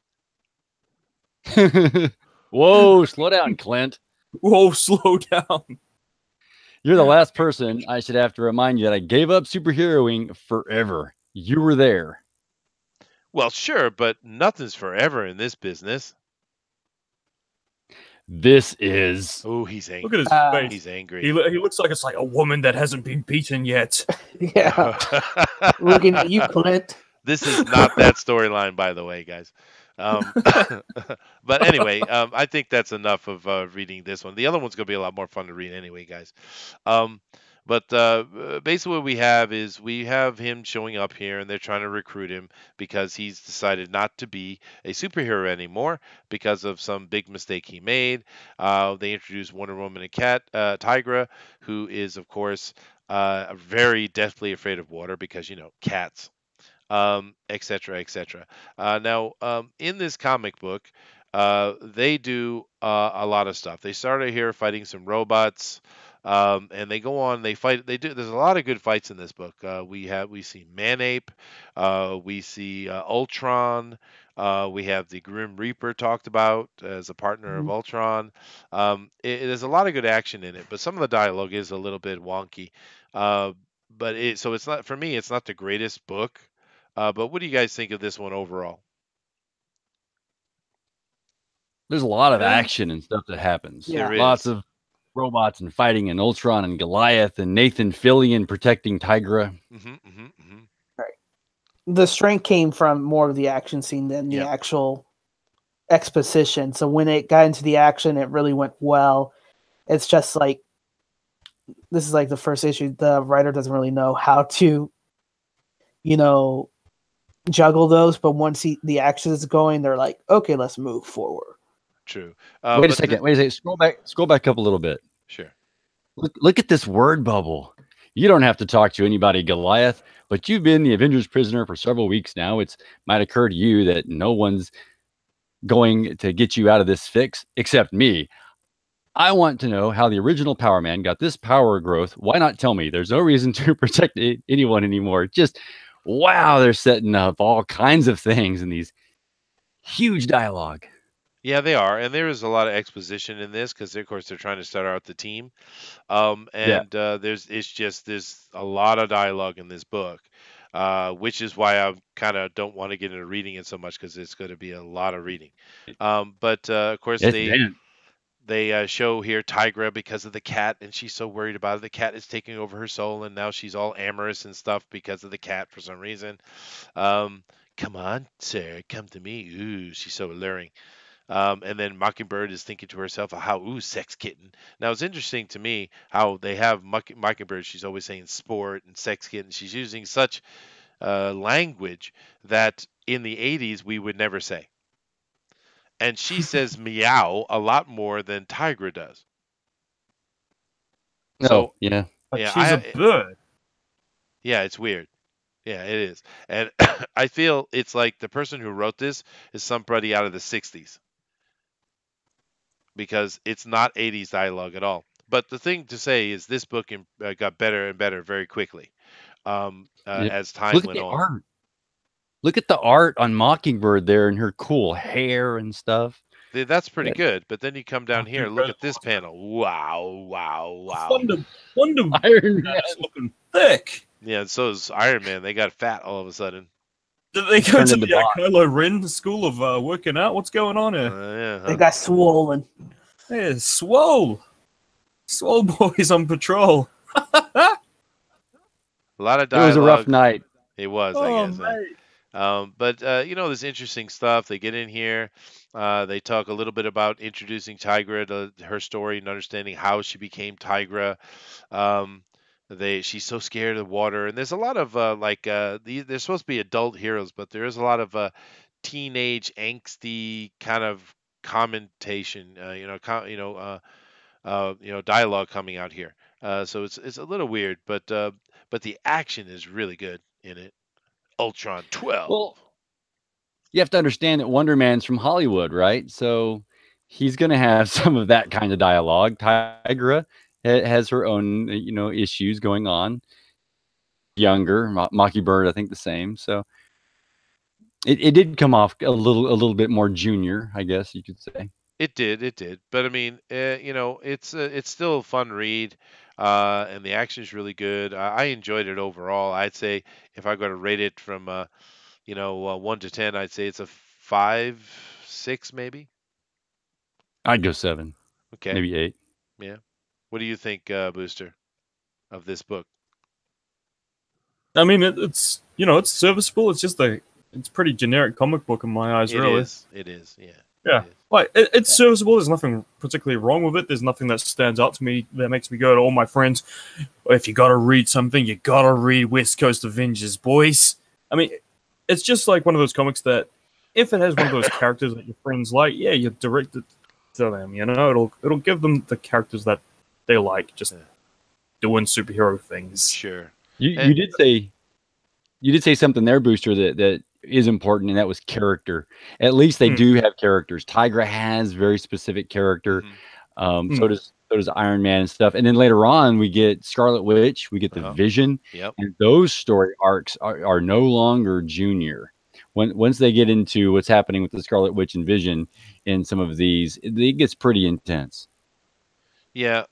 Whoa, slow down, Clint. Whoa, slow down. You're the last person I should have to remind you that I gave up superheroing forever. You were there. Well, sure, but nothing's forever in this business. This is. Oh, he's angry. Look at his face. He's angry. He looks like it's like a woman that hasn't been beaten yet. Yeah. Looking at you, Clint. This is not that storyline, by the way, guys. But anyway, I think that's enough of reading this one. The other one's going to be a lot more fun to read anyway, guys. But basically what we have him showing up here, and they're trying to recruit him because he's decided not to be a superhero anymore because of some big mistake he made. They introduced Wonder Woman and Tigra, who is, of course, very deathly afraid of water because, cats. Etc., etc. Now, in this comic book, they do a lot of stuff. They started here fighting some robots, and they go on. They fight. They do. There's a lot of good fights in this book. We see Manape, we see Ultron. We have the Grim Reaper talked about as a partner of Ultron. There's a lot of good action in it, but some of the dialogue is a little bit wonky. But it's not, for me, it's not the greatest book. But what do you guys think of this one overall? There's a lot of action and stuff that happens. Yeah. There Lots is. of robots and fighting and Ultron and Goliath and Nathan Fillion protecting Tigra. The strength came from more of the action scene than the Yep. actual exposition. So when it got into the action, it really went well. It's just like this is like the first issue. The writer doesn't really know how to, juggle those. But once the action is going, they're like, okay, let's move forward. True. Wait a second. Scroll back up a little bit. Sure. Look at this word bubble. You don't have to talk to anybody, Goliath, but you've been the Avengers prisoner for several weeks now. It might occur to you that no one's going to get you out of this fix except me. I want to know how the original Power Man got this power growth. Why not tell me? There's no reason to protect anyone anymore. Just, wow, they're setting up all kinds of things in these huge dialogue. Yeah, they are, and there is a lot of exposition in this because, of course, they're trying to start out the team. There's a lot of dialogue in this book, which is why I kind of don't want to get into reading it so much because it's going to be a lot of reading. But of course, they show here Tigra because of the cat, and she's so worried about it. The cat is taking over her soul, and now she's all amorous and stuff because of the cat for some reason. Come on, sir, come to me. Ooh, she's so alluring. And then Mockingbird is thinking to herself, sex kitten. Now, it's interesting to me how they have Mockingbird. She's always saying sport and sex kitten. She's using such language that in the 80s we would never say. And she says meow a lot more than Tigra does. So, yeah. But Yeah, she's a bird. Yeah, it's weird. Yeah, it is. And I feel it's like the person who wrote this is somebody out of the 60s. Because it's not 80s dialogue at all. But the thing to say is this book got better and better very quickly Yeah. as time Look at went the on. art. Look at the art on Mockingbird there and her cool hair and stuff. That's pretty Yeah. good. But then you come down Oh, here, dude, look Red at this Monster. panel. Wow, wow, wow. Wonder Iron Man Man. is looking thick. Yeah, and so is Iron Man. They got fat all of a sudden. Did they go Turned to into the Bot. Kylo Ren school of working out? What's going on here? Yeah, They huh? got swollen. Hey, swole boys on patrol. A lot of It was a rough dialogue. night. It was, I Oh guess. mate. But there's interesting stuff. They get in here. They talk a little bit about introducing Tigra to her story and understanding how she became Tigra. Um, she's so scared of water, and there's a lot of they're supposed to be adult heroes, but there is a lot of teenage angsty kind of commentation. Dialogue coming out here. So it's a little weird, but the action is really good in it. Ultron 12. Well, you have to understand that Wonder Man's from Hollywood, right? So he's going to have some of that kind of dialogue. Tigra has her own, issues going on. Younger, Mockingbird, I think the same. So it did come off a little bit more junior, I guess you could say. It did. But I mean, it's still a fun read, and the action is really good. I enjoyed it overall. I'd say if I got to rate it from 1 to 10, I'd say it's a 5, 6 maybe. I'd go 7, Okay, maybe 8. yeah. What do you think, Booster, of this book? I mean, it's serviceable. It's pretty generic comic book in my eyes, It really. is. It is. Yeah. Yeah. It is. Like it's serviceable. There's nothing particularly wrong with it. There's nothing that stands out to me that makes me go to all my friends, if you gotta read something, you gotta read West Coast Avengers, boys. I mean, it's just like one of those comics that if it has one of those characters that your friends like, yeah, you're directed to them. It'll give them the characters that they like, just Yeah. doing superhero things. Sure. You And- did say something there, Booster, that is important, and that was character. At least they do have characters. Tigra has very specific character. Mhm. So does Iron Man and stuff. And then later on, we get Scarlet Witch, we get the Vision, Yep. and those story arcs are no longer junior. Once they get into what's happening with the Scarlet Witch and Vision in some of these, it gets pretty intense. Yeah,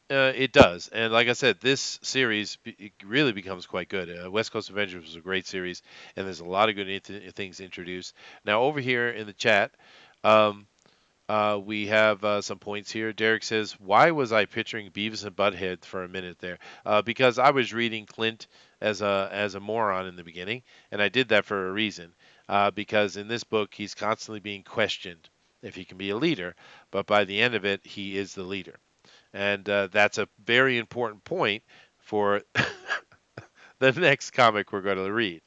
it does, and like I said, this series it really becomes quite good. West Coast Avengers was a great series, and there's a lot of good things introduced. Now, over here in the chat, um, we have some points here. Derek says, "Why was I picturing Beavis and Butthead for a minute there? Because I was reading Clint as a moron in the beginning, and I did that for a reason. Because in this book, he's constantly being questioned if he can be a leader, but by the end of it, he is the leader." And that's a very important point for the next comic we're going to read.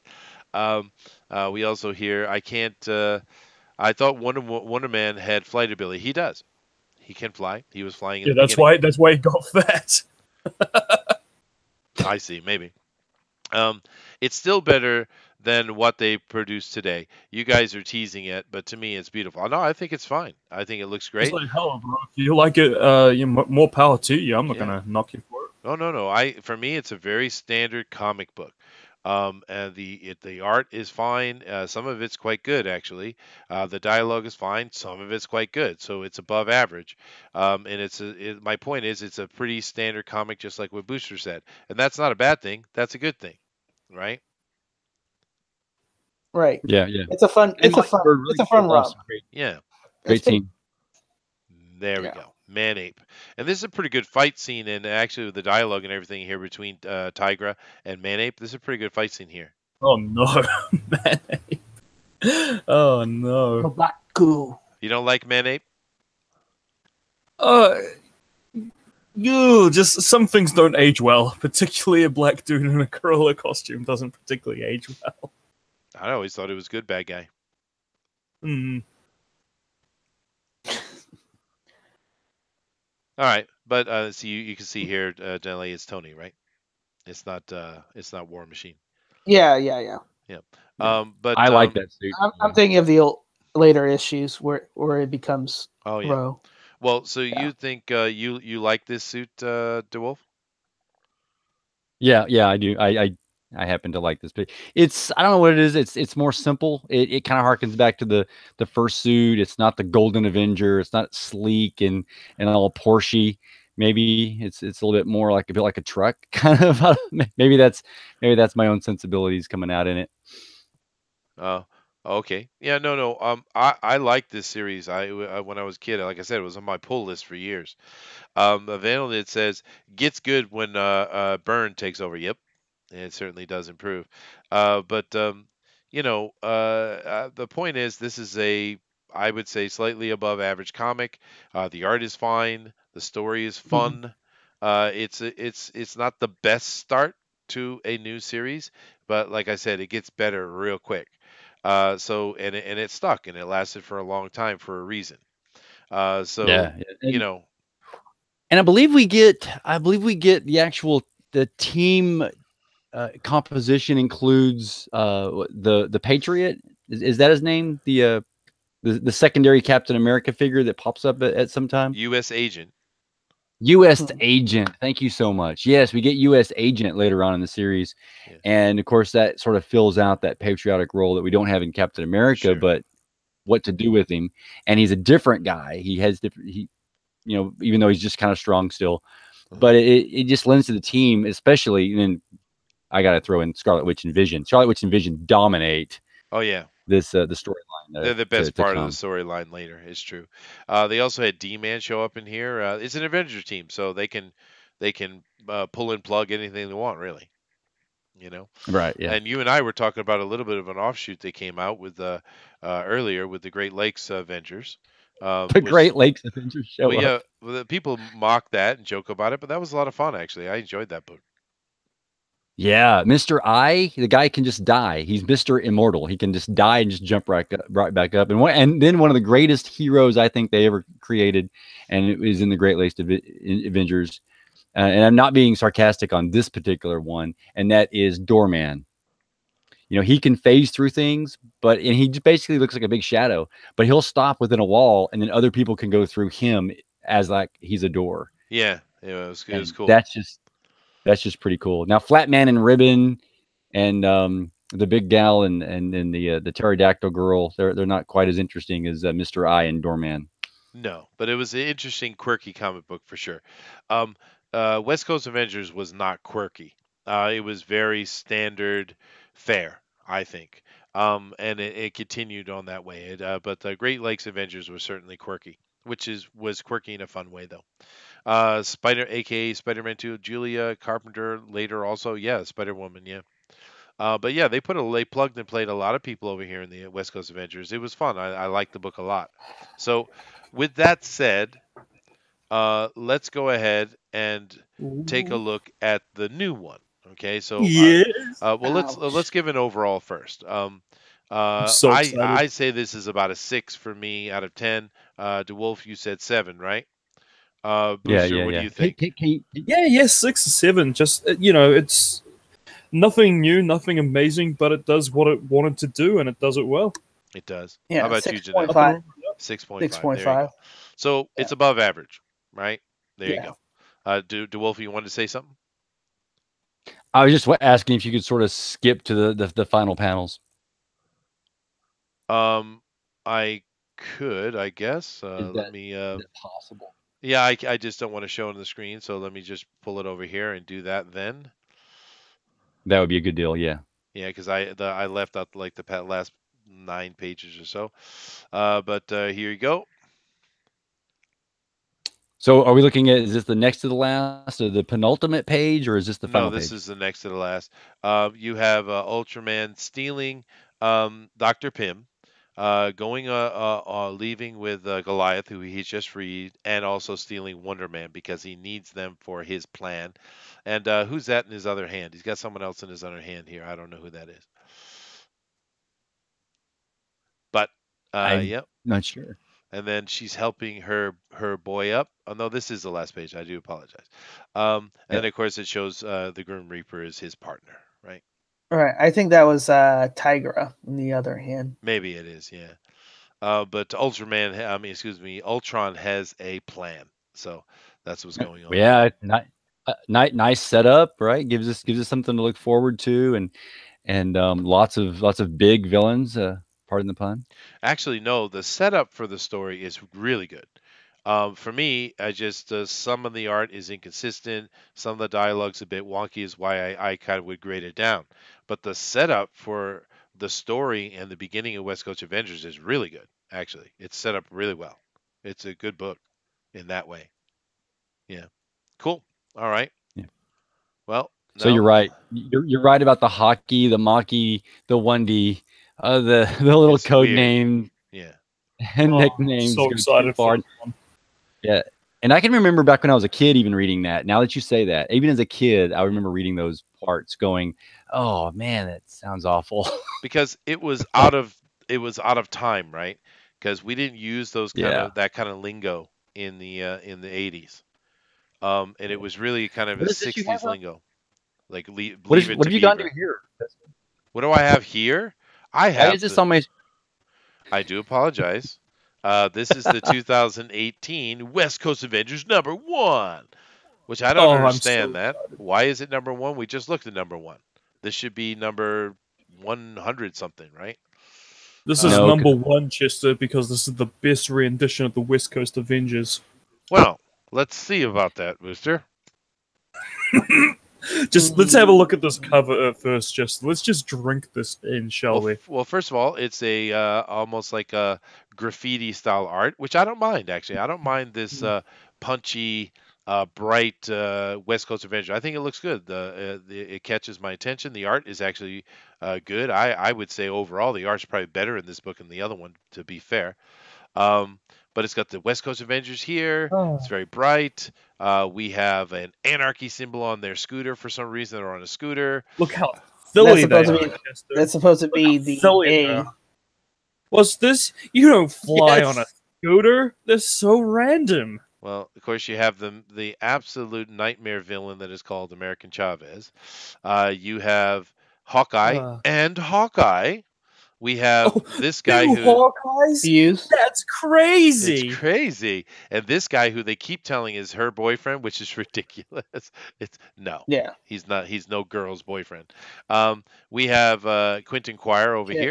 We also hear, I can't. I thought Wonder Man had flight ability. He does. He can fly. He was flying in Yeah, the beginning. that's why he got fat. I see. Maybe. It's still better than what they produce today. You guys are teasing it, but to me, it's beautiful. No, I think it's fine. I think it looks It's great. like, hell, bro. If you like it, more power to you. I'm not Yeah. gonna knock you for it. No. For me, it's a very standard comic book. And the art is fine. Some of it's quite good, actually. The dialogue is fine. Some of it's quite good. So it's above average. And my point is, it's a pretty standard comic, just like what Booster said. And that's not a bad thing. That's a good thing, right? Right. Yeah. It's a fun. And It's a fun. Mockingbird really It's a fun pulled run. off some Yeah. great It's been- team. There we Yeah. go. Man ape. And this is a pretty good fight scene, and actually with the dialogue and everything here between Tigra and Man ape, this is a pretty good fight scene here. Oh no, man. Oh no. Black goo. You don't like Man ape? Just some things don't age well. Particularly a black dude in a gorilla costume doesn't particularly age well. I always thought it was good bad guy. Hmm. All right, but see, you can see here, generally it's Tony, right? It's not War Machine. Yeah. Yeah. But I like that suit. I'm thinking of the later issues where it becomes Oh yeah. Ro. Well, so Yeah. you think you like this suit, DeWolf? Yeah, I do. I happen to like this, but it's I don't know what it is. It's more simple. It kind of harkens back to the first suit. It's not the Golden Avenger. It's not sleek and all Porsche. Maybe it's a little bit more like a bit like a truck kind of. Maybe that's my own sensibilities coming out in it. Uh, okay. Yeah, no. I like this series. When I was a kid, like I said, it was on my pull list for years. Available, it says gets good when Burn takes over. Yep, it certainly does improve. But the point is, this is I would say, slightly above average comic. The art is fine. The story is Mhm. fun. It's not the best start to a new series, but like I said, it gets better real quick. And it stuck and it lasted for a long time for a reason. So Yeah, you know, and I believe we get the team composition includes the Patriot. Is that his name? The secondary Captain America figure that pops up at some time. U.S. agent. U.S. Hmm. Agent. Thank you so much. Yes, we get U.S. Agent later on in the series, Yeah, and of course that sort of fills out that patriotic role that we don't have in Captain America. sure. But what to do with him? And he's a different guy. He has different. Even though he's just kind of strong still, Uh-huh. but it just lends to the team, especially. And then I got to throw in Scarlet Witch and Vision. Scarlet Witch and Vision dominate Oh yeah, this the storyline they're the to best part of the come. storyline later. It's true. They also had D-Man show up in here. It's an Avengers team, so they can pull and plug anything they want, really. You know. Right? Yeah. And you and I were talking about a little bit of an offshoot they came out with earlier with the Great Lakes Avengers, The which Great Lakes Avengers well, show up. yeah, the people mock that and joke about it, but that was a lot of fun actually. I enjoyed that book. Yeah, Mr. I, the guy can just die. He's Mr. Immortal. He can just die and just jump right back up. And then one of the greatest heroes I think they ever created, and it was in the Great Lakes Avengers. And I'm not being sarcastic on this particular one, and that is Doorman. He can phase through things, and he just basically looks like a big shadow. But he'll stop within a wall, and then other people can go through him as like he's a door, Yeah, it was and cool. that's just pretty cool. Now, Flatman and Ribbon and the big gal and the pterodactyl girl, they're not quite as interesting as Mr. I and Doorman. No, but it was an interesting, quirky comic book for sure. Um, West Coast Avengers was not quirky. It was very standard fare, I think. And it continued on that way. But the Great Lakes Avengers was certainly quirky, which was quirky in a fun way though. Spider, aka Spider-Man 2, Julia Carpenter later also, yeah, Spider-Woman, yeah. But yeah, they plugged and played a lot of people over here in the West Coast Avengers. It was fun. I liked the book a lot. So, with that said, let's go ahead and take a Ooh. look at the new one. Okay, so Yes. well, let's Ouch. give an overall first. I'm so I excited. say this is about a 6 for me out of 10. DeWolf, you said 7, right? Yeah, Booster, yeah, what do yeah. you think? Yeah, yes, 6 or 7. Just it's nothing new, nothing amazing, but it does what it wanted to do, and it does it well. It does. How Yeah, about you, six point Janelle? Nothing five. wrong with 6.5. There you 6.5. go. So Yeah. it's above average, right? There you Yeah. go. DeWolf, you wanted to say something? I was just asking if you could sort of skip to the final panels. Um, I could, I guess. Is Let that me. is that possible? Yeah, I just don't want to show it on the screen, so let me just pull it over here and do that then. That would be a good deal. Yeah. Yeah, because I left out like the last 9 pages or so. But here you go. So are we looking at, is this the next to the last or the penultimate page, or is this the No, final this page? is the next to the last. You have Ultraman stealing Dr. Pym, leaving with Goliath, who he's just freed, and also stealing Wonder Man because he needs them for his plan. And who's that in his other hand? He's got someone else in his other hand here. I don't know who that is. But I'm yep. not sure. And then she's helping her boy up. Oh no, this is the last page. I do apologize. And Yeah. then of course it shows the Grim Reaper is his partner, right? All right. I think that was Tigra on the other hand. Maybe it is, yeah. But excuse me, Ultron has a plan. So that's what's going on here. Yeah, nice setup, right? Gives us something to look forward to, and lots of big villains. Pardon the pun. Actually, no, the setup for the story is really good. For me, I just some of the art is inconsistent, some of the dialogue's a bit wonky, is why I kind of would grade it down. But the setup for the story and the beginning of West Coast Avengers is really good. Actually, it's set up really well. It's a good book in that way. Yeah, cool. All right. Yeah. Well, So you're no, right. You're right about the hockey, the Maki, the 1D, the little it's code weird. name Yeah. and Oh, nicknames so go too excited for far. this one. Yeah. And I can remember back when I was a kid even reading that. Now that you say that, even as a kid, I remember reading those parts going, "Oh man, that sounds awful." Because it was out of time, right? Because we didn't use those kind Yeah. of that kind of lingo in the 80s. And it was really kind of a What is this you have 60s up? lingo, like leave it What to have you gone to Beaver. here? What do I have here? I Why is have this the on my I do apologize. This is the 2018 West Coast Avengers #1, which I don't Oh, I'm so understand that. Why is it #1? We just looked at #1. This should be number 100 something, right? This is Um, no? number one, Chester, because this is the best rendition of the West Coast Avengers. well, let's see about that, Booster. Just let's have a look at this cover first. Just let's just drink this in, shall Well, we? first of all, it's a almost like a graffiti style art, which I don't mind actually. I don't mind this punchy, bright West Coast Avenger. I think it looks good. It catches my attention. The art is actually good. I would say overall the art's probably better in this book than the other one, to be fair. Um, but it's got the West Coast Avengers here. It's Oh, very bright. We have an anarchy symbol on their scooter for some reason. They're on a scooter. Look how that's silly they supposed to are, be Chester. that's supposed to Look how be the silly they A. are. What's this? You don't fly on a Yes. scooter. They're so random. Well, of course, you have the absolute nightmare villain that is called American Chavez. You have Hawkeye Uh, and Hawkeye. We have oh, this guy two who Hawkeyes? Fuse. That's it's crazy. crazy, and this guy who they keep telling is her boyfriend, which is ridiculous. It's no, Yeah. he's not. He's no girl's boyfriend. We have Quentin Quire over Kid,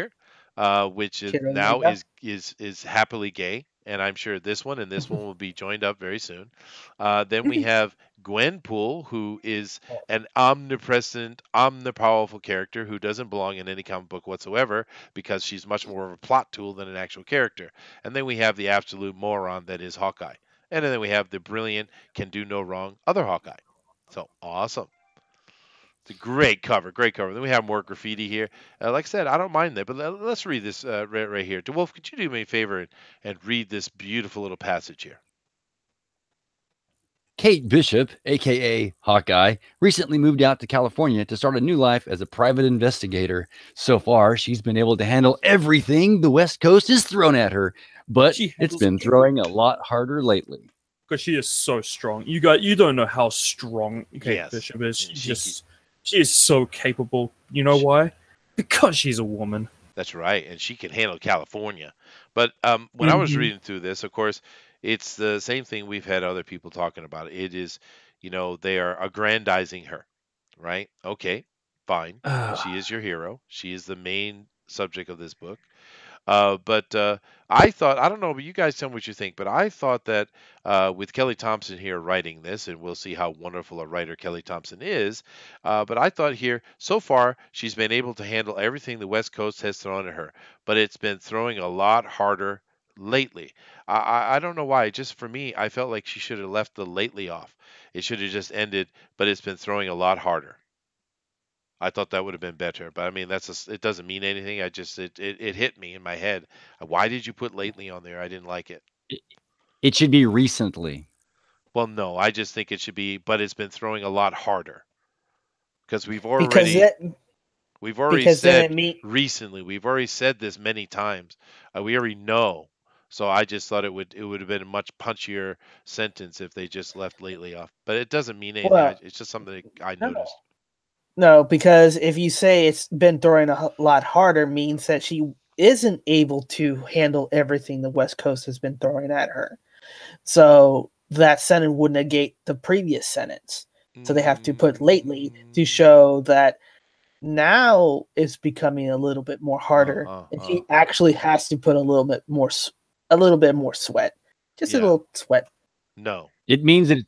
here, which is Kid now Omega. is happily gay, and I'm sure this one and this one will be joined up very soon. Then we have Gwenpool, who is an omnipresent, omnipowerful character who doesn't belong in any comic book whatsoever because she's much more of a plot tool than an actual character. And then we have the absolute moron that is Hawkeye. And then we have the brilliant, can do no wrong other Hawkeye. So awesome. It's a great cover, great cover. Then we have more graffiti here. Like I said, I don't mind that, but let's read this right here. DeWolf, could you do me a favor and read this beautiful little passage here? Kate Bishop, aka Hawkeye, recently moved out to California to start a new life as a private investigator. So far, she's been able to handle everything the West Coast has thrown at her, but She it's handles been throwing a lot harder lately. Because she is so strong. You don't know how strong Kate Yes. Bishop is. She- She is so capable. You know why? Because she's a woman. That's right, and she can handle California. But when I was Mhm. reading through this, of course, it's the same thing we've had other people talking about. It is, they are aggrandizing her, right? Okay, fine. She is your hero. She is the main subject of this book. But I don't know, but you guys tell me what you think. But I thought that with Kelly Thompson here writing this, and we'll see how wonderful a writer Kelly Thompson is. But I thought here, so far, she's been able to handle everything the West Coast has thrown at her, but it's been throwing a lot harder lately. I don't know why. Just for me, I felt like she should have left the lately off. It should have just ended, but it's been throwing a lot harder. I thought that would have been better, but I mean it doesn't mean anything. It hit me in my head. Why did you put lately on there? I didn't like it. It, it should be recently. Well, no, I just think it should be, but it's been throwing a lot harder because Because that we've already because then it said mean recently. We've already said this many times. We already know. So I just thought it would have been a much punchier sentence if they just left lately off. But it doesn't mean anything. well It's just something I no noticed. no because if you say it's been throwing a lot harder means that she isn't able to handle everything the West Coast has been throwing at her. So that sentence would negate the previous sentence. So they have to put lately to show that now it's becoming a little bit more harder, and he actually has to put a little bit more sweat, just a Yeah. little sweat. No. It means that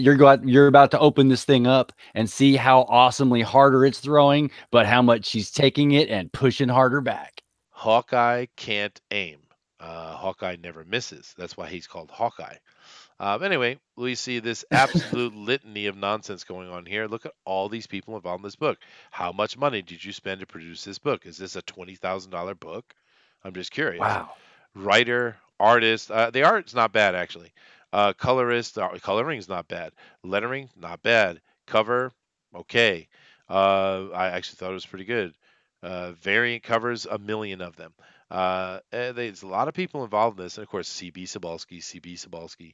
you're about to open this thing up and see how awesomely harder it's throwing, but how much she's taking it and pushing harder back. Hawkeye can't aim. Hawkeye never misses. That's why he's called Hawkeye. Anyway, we see this absolute litany of nonsense going on here. Look at all these people involved in this book. How much money did you spend to produce this book? Is this a $20,000 book? I'm just curious. Wow. Writer, artist. The art's not bad, actually. Colorist, coloring's not bad. Lettering, not bad. Cover, okay. I actually thought it was pretty good. Variant covers, a million of them. There's a lot of people involved in this, and of course, CB Cebulski,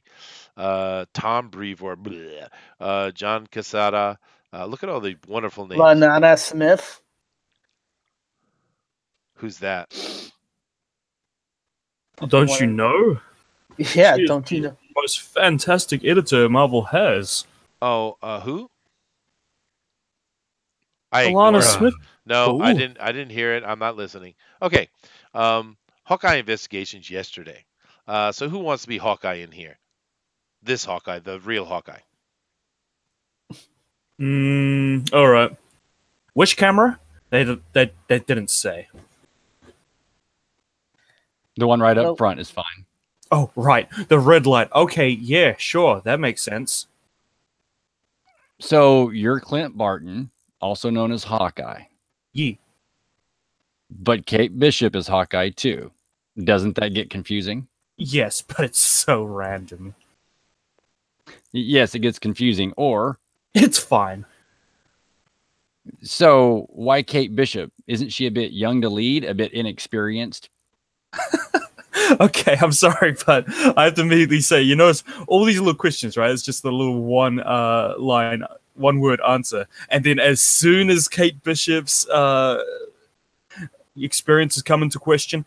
Tom Brevoort, John Casada. Look at all the wonderful names. Lanana Smith. Who's that? Don't you know? Yeah, She is don't you the know? most fantastic editor Marvel has. Oh, who? I ignored Alana it. Smith. No, I Ooh. didn't hear it. I'm not listening. Okay. Hawkeye investigations yesterday. So who wants to be Hawkeye in here? This Hawkeye, the real Hawkeye. All right. Which camera? They didn't say. The one right up Nope. front is fine. Oh, right. The red light. Okay, yeah, sure. That makes sense. So you're Clint Barton, also known as Hawkeye, Yeah. but Kate Bishop is Hawkeye too. Doesn't that get confusing? Yes, but it's so random. Yes, it gets confusing. Or, It's fine. so why Kate Bishop? Isn't she a bit young to lead, a bit inexperienced? Okay, I'm sorry, but I have to immediately say, it's all these little questions, right? It's just the little one word answer. And then as soon as Kate Bishop's experiences come into question,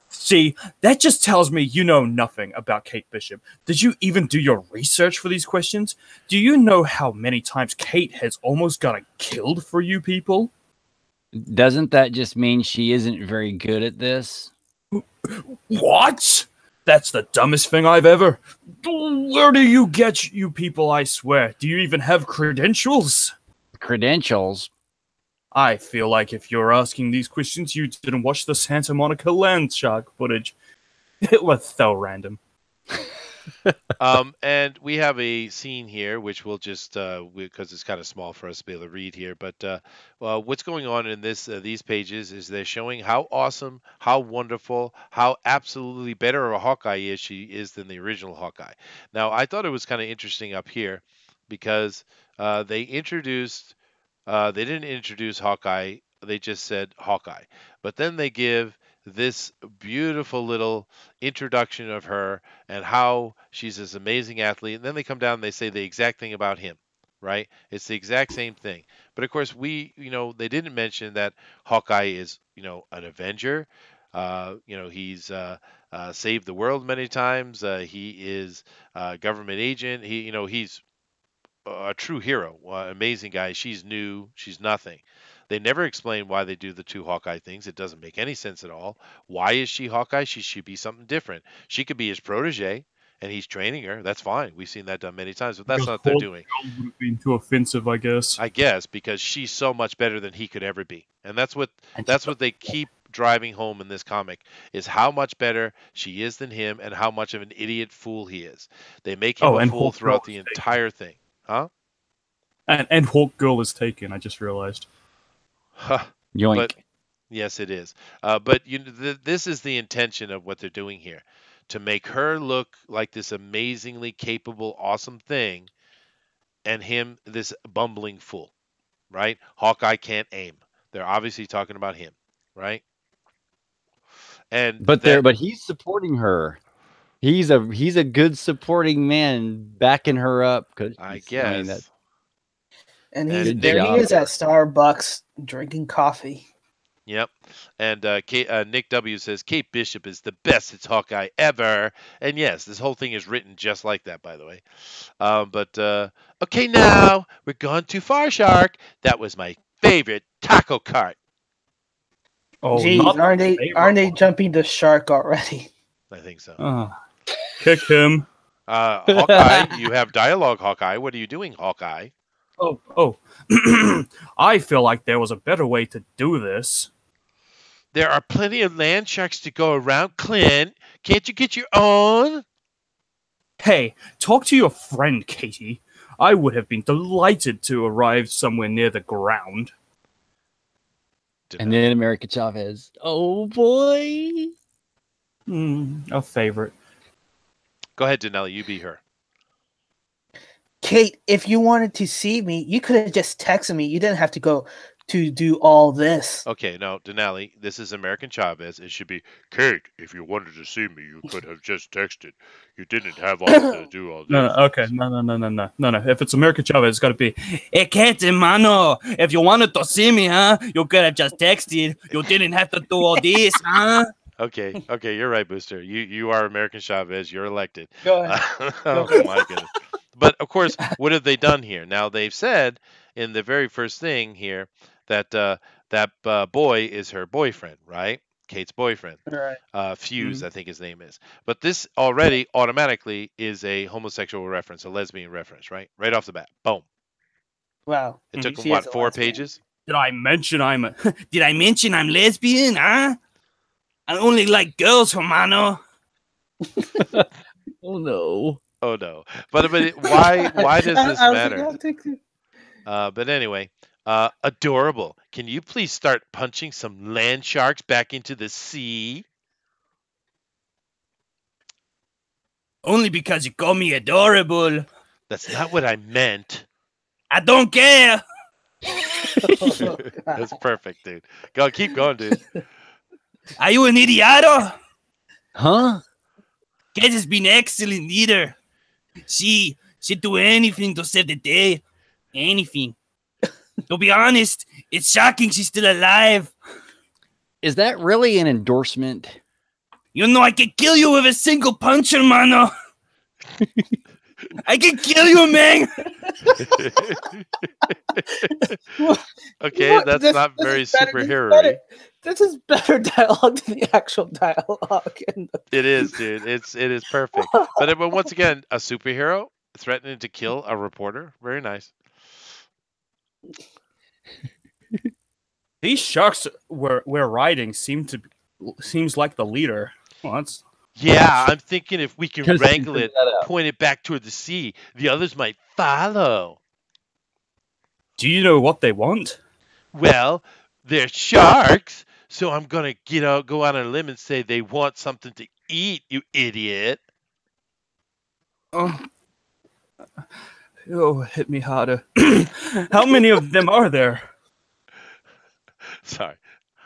see, that just tells me you know nothing about Kate Bishop. Did you even do your research for these questions? Do you know how many times Kate has almost gotten killed for you people? Doesn't that just mean she isn't very good at this? What? That's the dumbest thing I've ever. Where do you get you people, I swear? Do you even have credentials? Credentials? I feel like if you're asking these questions, you didn't watch the Santa Monica land shark footage. It was so random. And we have a scene here, which we'll just because it's kind of small for us to be able to read here. But what's going on in these pages is they're showing how awesome, how wonderful, how absolutely better of a Hawkeye she is than the original Hawkeye. Now, I thought it was kind of interesting up here because they didn't introduce Hawkeye. They just said Hawkeye. But then they give this beautiful little introduction of her and how she's this amazing athlete. And then they come down and they say the exact thing about him, right? It's the exact same thing. But of course, they didn't mention that Hawkeye is, an Avenger. He's saved the world many times. He is a government agent. He's a true hero, amazing guy. She's new. She's nothing. They never explain why they do the two Hawkeye things. It doesn't make any sense at all. Why is she Hawkeye? She should be something different. She could be his protege, and he's training her. That's fine. We've seen that done many times, but that's not what they're doing. Would have been too offensive, I guess. I guess because she's so much better than he could ever be, and that's what they keep driving home in this comic is how much better she is than him, and how much of an idiot fool he is. They make him a fool throughout the entire thing. Huh? And Hawk Girl is taken, I just realized. Yoink. But yes, it is. But this is the intention of what they're doing here, to make her look like this amazingly capable, awesome thing, and him this bumbling fool, right? Hawkeye can't aim. They're obviously talking about him, right? But he's supporting her. He's a good supporting man, backing her up. I guess. And Good there he job. is at Starbucks drinking coffee. Yep. And Nick W says Kate Bishop is the best it's Hawkeye ever. And yes, this whole thing is written just like that, by the way. But okay, now we're gone too far, Shark. That was my favorite taco cart. Oh, Geez, not aren't the they favorite one. jumping the shark already? I think so. Kick him. Hawkeye, you have dialogue, Hawkeye. What are you doing, Hawkeye? Oh. I feel like there was a better way to do this. There are plenty of land sharks to go around, Clint. Can't you get your own? Hey, talk to your friend, Katie. I would have been delighted to arrive somewhere near the ground. And then America Chavez. Oh boy. A favorite. Go ahead, Denali. You be her. Kate, if you wanted to see me, you could have just texted me. You didn't have to go to do all this. Okay, no, Denali, this is American Chavez. It should be, Kate, if you wanted to see me, you could have just texted. You didn't have all to do all this. No, okay. No. If it's America Chavez, it's got to be, hey, Kate, mano, if you wanted to see me, huh, you could have just texted. You didn't have to do all this, huh? Okay, you're right, Booster. You are American Chavez. You're elected. Go ahead. Oh my goodness. But of course, what have they done here? Now they've said in the very first thing here that that boy is her boyfriend, right? Kate's boyfriend. Right. Fuse, I think his name is. But this already automatically is a homosexual reference, a lesbian reference, right? Right off the bat. Boom. Wow. It took them, She what, is a 4 lesbian. pages? Did I mention I'm lesbian, huh? I only like girls, hermano. Oh no. Oh no. But why does this I was matter? like, I'll take it. But anyway, adorable. Can you please start punching some land sharks back into the sea? Only because you call me adorable. That's not what I meant. I don't care. That's perfect, dude. Keep going, dude. Are you an idiot? Huh? Kate has been excellent leader. She'd do anything to save the day. Anything. To be honest, it's shocking she's still alive. Is that really an endorsement? You know I can kill you with a single punch, hermano. I can kill you, man. Okay, What? that's This- not this very is better- superhero-y. This is better dialogue than the actual dialogue. It is, dude. It is perfect. But once again, a superhero threatening to kill a reporter. Very nice. These sharks we're riding seems like the leader. Well, that's Yeah, I'm thinking if we can Because you wrangle figured it, that out. point it back toward the sea, the others might follow. Do you know what they want? Well, they're sharks, so I'm gonna go out on a limb and say they want something to eat. You idiot! Oh, hit me harder. How many of them are there? Sorry.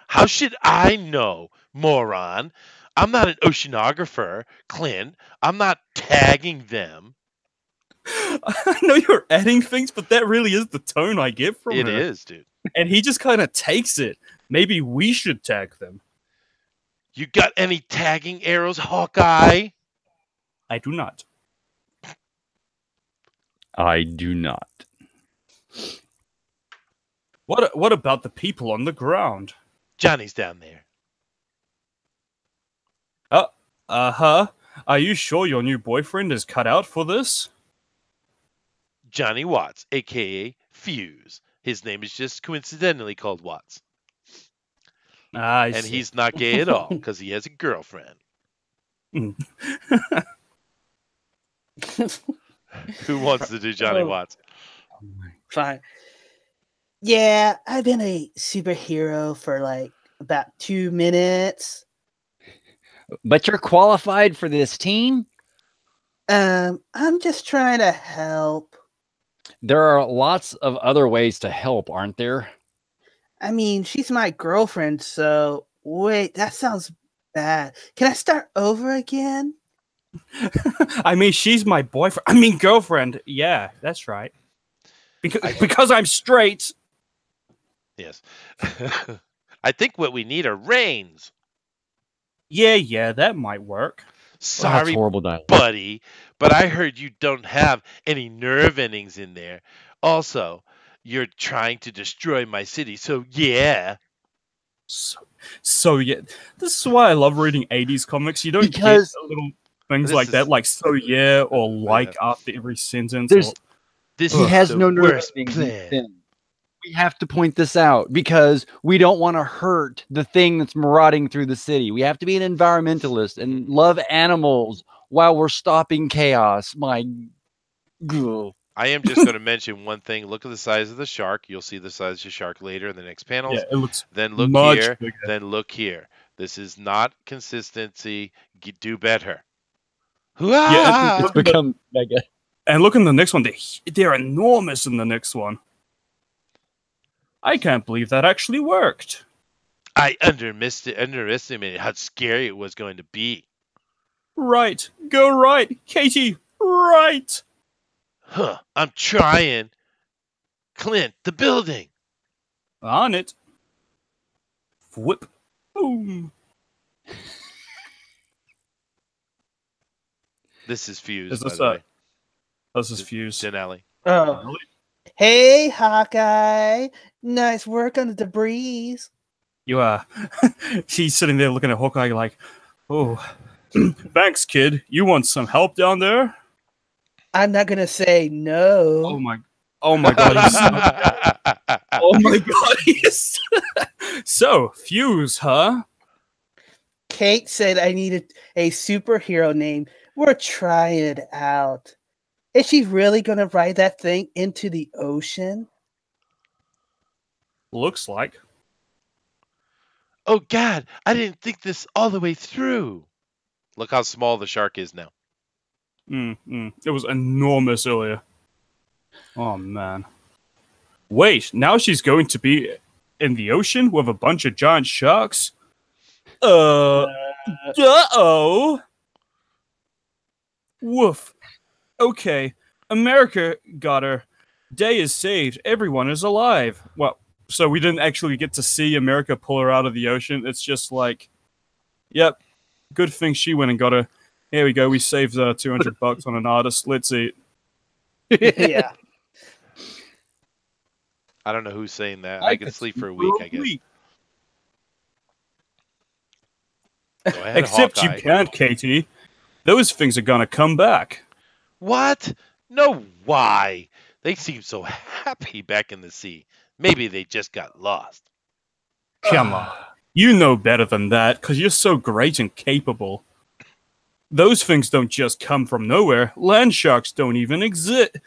How should I know, moron? I'm not an oceanographer, Clint. I'm not tagging them. I know you're adding things, but that really is the tone I get from It her. is, dude. And he just kind of takes it. Maybe we should tag them. You got any tagging arrows, Hawkeye? I do not. I do not. What about the people on the ground? Johnny's down there. Uh-huh. Are you sure your new boyfriend is cut out for this? Johnny Watts, a.k.a. Fuse. His name is just coincidentally called Watts. I And see. he's not gay at all because he has a girlfriend. Who wants to do Johnny Oh. Watts? Fine. Yeah, I've been a superhero for like about 2 minutes. But you're qualified for this team? I'm just trying to help. There are lots of other ways to help, aren't there? I mean, she's my girlfriend, so wait, that sounds bad. Can I start over again? I mean, she's my boyfriend. I mean, girlfriend. Yeah, that's right. Because I'm straight. Yes. I think what we need are reins. Yeah, that might work. That's Sorry, horrible dialogue. buddy, but I heard you don't have any nerve endings in there. Also, you're trying to destroy my city, so yeah. So yeah, this is why I love reading 80s comics. You don't Because- get little things This like that, is- like so yeah, or like Yeah. after every sentence. There's- Or, This He is has the no nerve worst endings in his plan. thing. We have to point this out because we don't want to hurt the thing that's marauding through the city. We have to be an environmentalist and love animals while we're stopping chaos. My God. I am just going to mention one thing. Look at the size of the shark. You'll see the size of the shark later in the next panels. yeah, it looks Then look much here. bigger. Then look here. This is not consistency. Do better. Hoo-ah! It's become mega. And look in the next one. They're enormous in the next one. I can't believe that actually worked. I underestimated how scary it was going to be. Right. Go right. Katie, right. Huh. I'm trying. Clint, the building. On it. Whip. Boom. This is Fuse, Is by this the way. This is Fuse. Denali. Oh. Hey, Hawkeye. Nice work on the debris. You are. She's sitting there looking at Hawkeye like, oh, thanks, kid. You want some help down there? I'm not going to say no. Oh my god, he's so, oh my god, he's so Fuse, huh? Kate said I needed a superhero name. We're trying it out. Is she really going to ride that thing into the ocean? Looks like. Oh, God. I didn't think this all the way through. Look how small the shark is now. It was enormous earlier. Oh man. Wait, now she's going to be in the ocean with a bunch of giant sharks? Uh-oh. Woof. Okay, America got her. Day is saved. Everyone is alive. Well, so we didn't actually get to see America pull her out of the ocean. It's just like, yep, good thing she went and got her. Here we go. We saved $200 on an artist. Let's eat. Yeah. I don't know who's saying that. I could sleep for a week, I guess. Go ahead, Except Hawkeye. you can't, Katie. Those things are gonna come back. What? No, why? They seem so happy back in the sea. Maybe they just got lost. Come on. You know better than that, because you're so great and capable. Those things don't just come from nowhere. Land sharks don't even exist.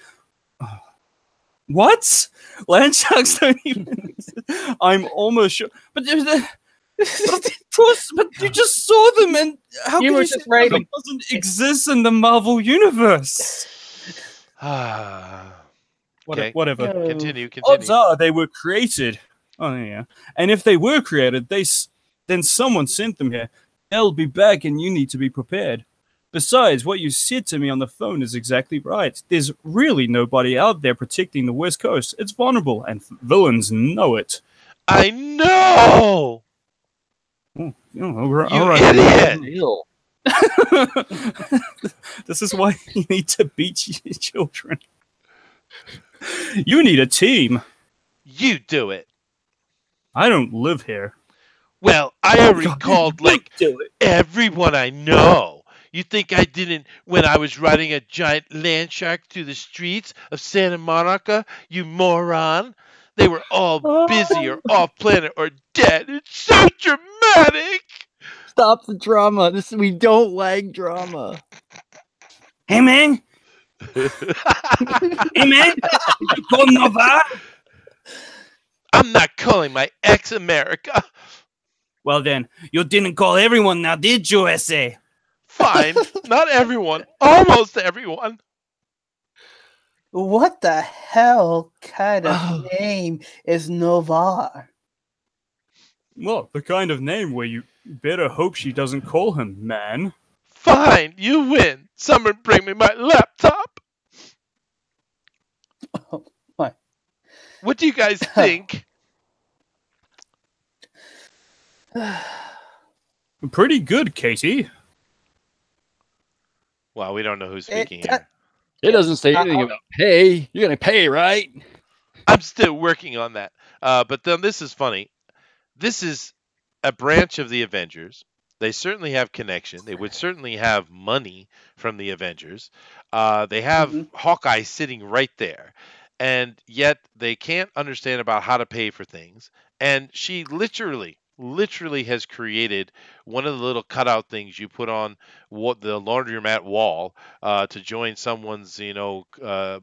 What? Land sharks don't even exist? I'm almost sure. But there's but you just saw them, and how You can were you just say right. that doesn't exist in the Marvel universe? Okay. Whatever. No. Continue. Odds are they were created. Oh yeah. And if they were created, then someone sent them here. They'll be back, and you need to be prepared. Besides, what you said to me on the phone is exactly right. There's really nobody out there protecting the West Coast. It's vulnerable, and villains know it. I know! Oh, You all right. idiot! Ew. This is why you need to beat your children. You need a team. You do it. I don't live here. Well, I already called, like, do it. everyone I know. You think I didn't when I was riding a giant land shark through the streets of Santa Monica, you moron? They were all busy or off planet or dead. It's so dramatic! Stop the drama. We don't like drama. Hey man. Hey man. You call Nova? I'm not calling my ex America. Well then, you didn't call everyone now, did you, SA? Fine, not everyone, almost everyone. What the hell kind of name is Novar? Well, the kind of name where you better hope she doesn't call him man. Fine, you win. Someone bring me my laptop. Oh, my. What do you guys think? Pretty good, Katie. Well, we don't know who's speaking It- here. It doesn't say anything about pay. You're gonna pay, right? I'm still working on that. But then this is funny. This is a branch of the Avengers. They certainly have connection. They would certainly have money from the Avengers. They have Hawkeye sitting right there, and yet they can't understand about how to pay for things. And she literally has created one of the little cutout things you put on what the laundromat wall to join someone's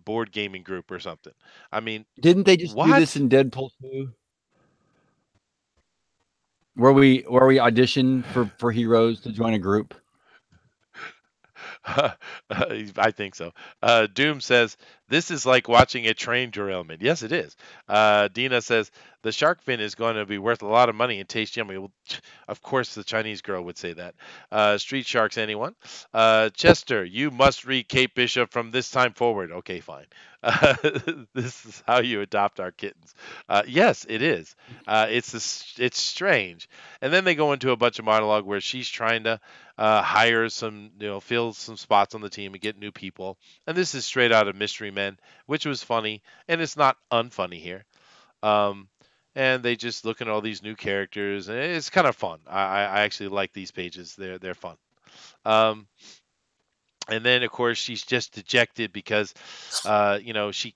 board gaming group or something. I mean, Didn't they just do this what? in Deadpool 2? Where we audition for heroes to join a group? I think so. Doom says, this is like watching a train derailment. Yes, it is. Dina says, the shark fin is going to be worth a lot of money and taste yummy. Well, of course, the Chinese girl would say that. Street Sharks, anyone? Chester, you must read Kate Bishop from this time forward. Okay, fine. This is how you adopt our kittens. Yes, it is. It's strange. And then they go into a bunch of monologue where she's trying to hire some, fill some spots on the team and get new people. And this is straight out of Mystery Men, which was funny, and it's not unfunny here. Um, and they just look at all these new characters, and it's kind of fun. I actually like these pages. They're fun. Um, and then of course she's just dejected because, she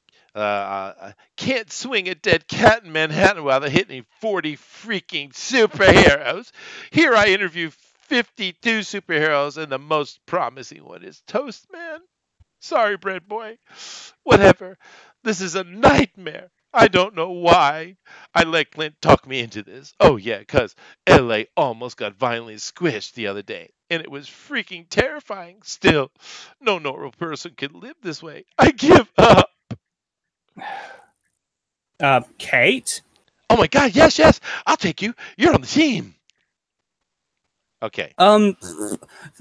can't swing a dead cat in Manhattan while they're hitting 40 freaking superheroes. Here I interview 52 superheroes, and the most promising one is Toast Man. Sorry, Bread Boy. Whatever. This is a nightmare. I don't know why. I let Clint talk me into this. Oh, yeah, 'cause LA almost got violently squished the other day, and it was freaking terrifying. Still, no normal person could live this way. I give up. Kate? Oh my god, yes, I'll take you. You're on the team. Okay.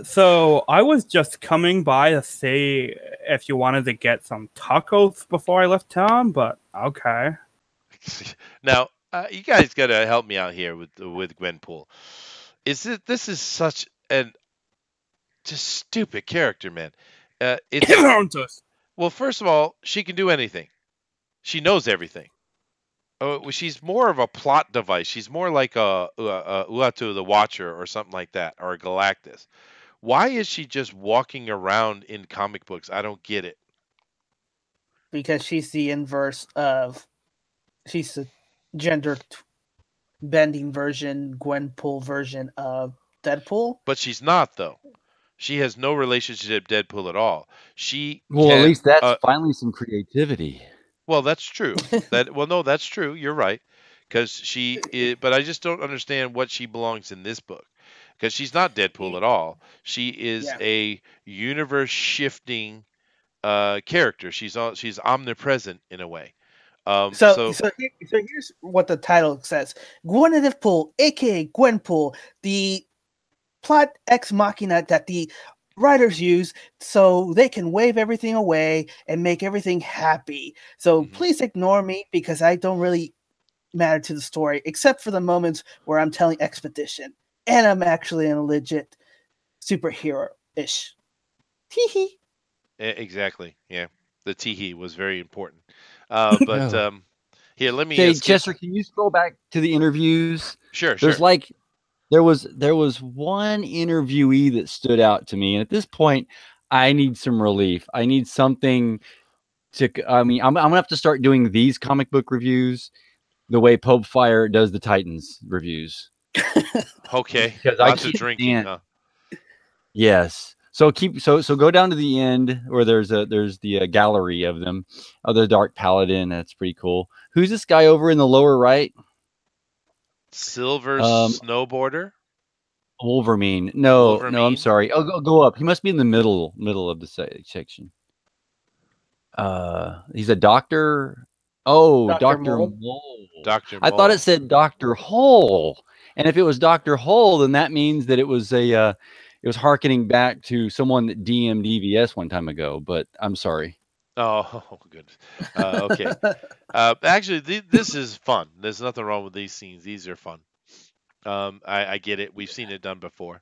So I was just coming by to see if you wanted to get some tacos before I left town, but okay. Now, you guys got to help me out here with Gwenpool. This is such an just stupid character, man. It's well, first of all, she can do anything. She knows everything. She's more of a plot device. She's more like a Uatu the Watcher or something like that, or a Galactus. Why is she just walking around in comic books? I don't get it. Because she's the inverse of, she's the gender bending version, Gwenpool version of Deadpool. But she's not, though. She has no relationship to Deadpool at all. Well, at least that's finally some creativity. Well, that's true. No, that's true. You're right. Because but I just don't understand what she belongs in this book. Because she's not Deadpool at all. She is a universe shifting character. She's omnipresent in a way. So here's what the title says: Gwyneth Poole, aka Gwenpool, the plot ex machina that the writers use so they can wave everything away and make everything happy. So please ignore me because I don't really matter to the story, except for the moments where I'm telling exposition and I'm actually a legit superhero-ish. Teehee. Exactly. Yeah. The teehee was very important. But here, let me. Okay, Chester, can you scroll back to the interviews? Sure. There's there was one interviewee that stood out to me, and at this point, I need some relief. I need something to. I mean, I'm gonna have to start doing these comic book reviews the way Pope Fire does the Titans reviews. Okay. Because lots of drinking. Huh? Yes. So go down to the end where there's the gallery of them, of the Dark Paladin. That's pretty cool. Who's this guy over in the lower right? Silver snowboarder. Wolverine. No, I'm sorry. Oh, go up. He must be in the middle of the section. He's a doctor. Oh, Dr. Mole. Dr. I thought it said Dr. Hole. And if it was Dr. Hole, then that means that it was it was harkening back to someone that DM'd EVS one time ago, but I'm sorry. Oh, goodness. Okay. Actually, this is fun. There's nothing wrong with these scenes. These are fun. I get it. We've seen it done before.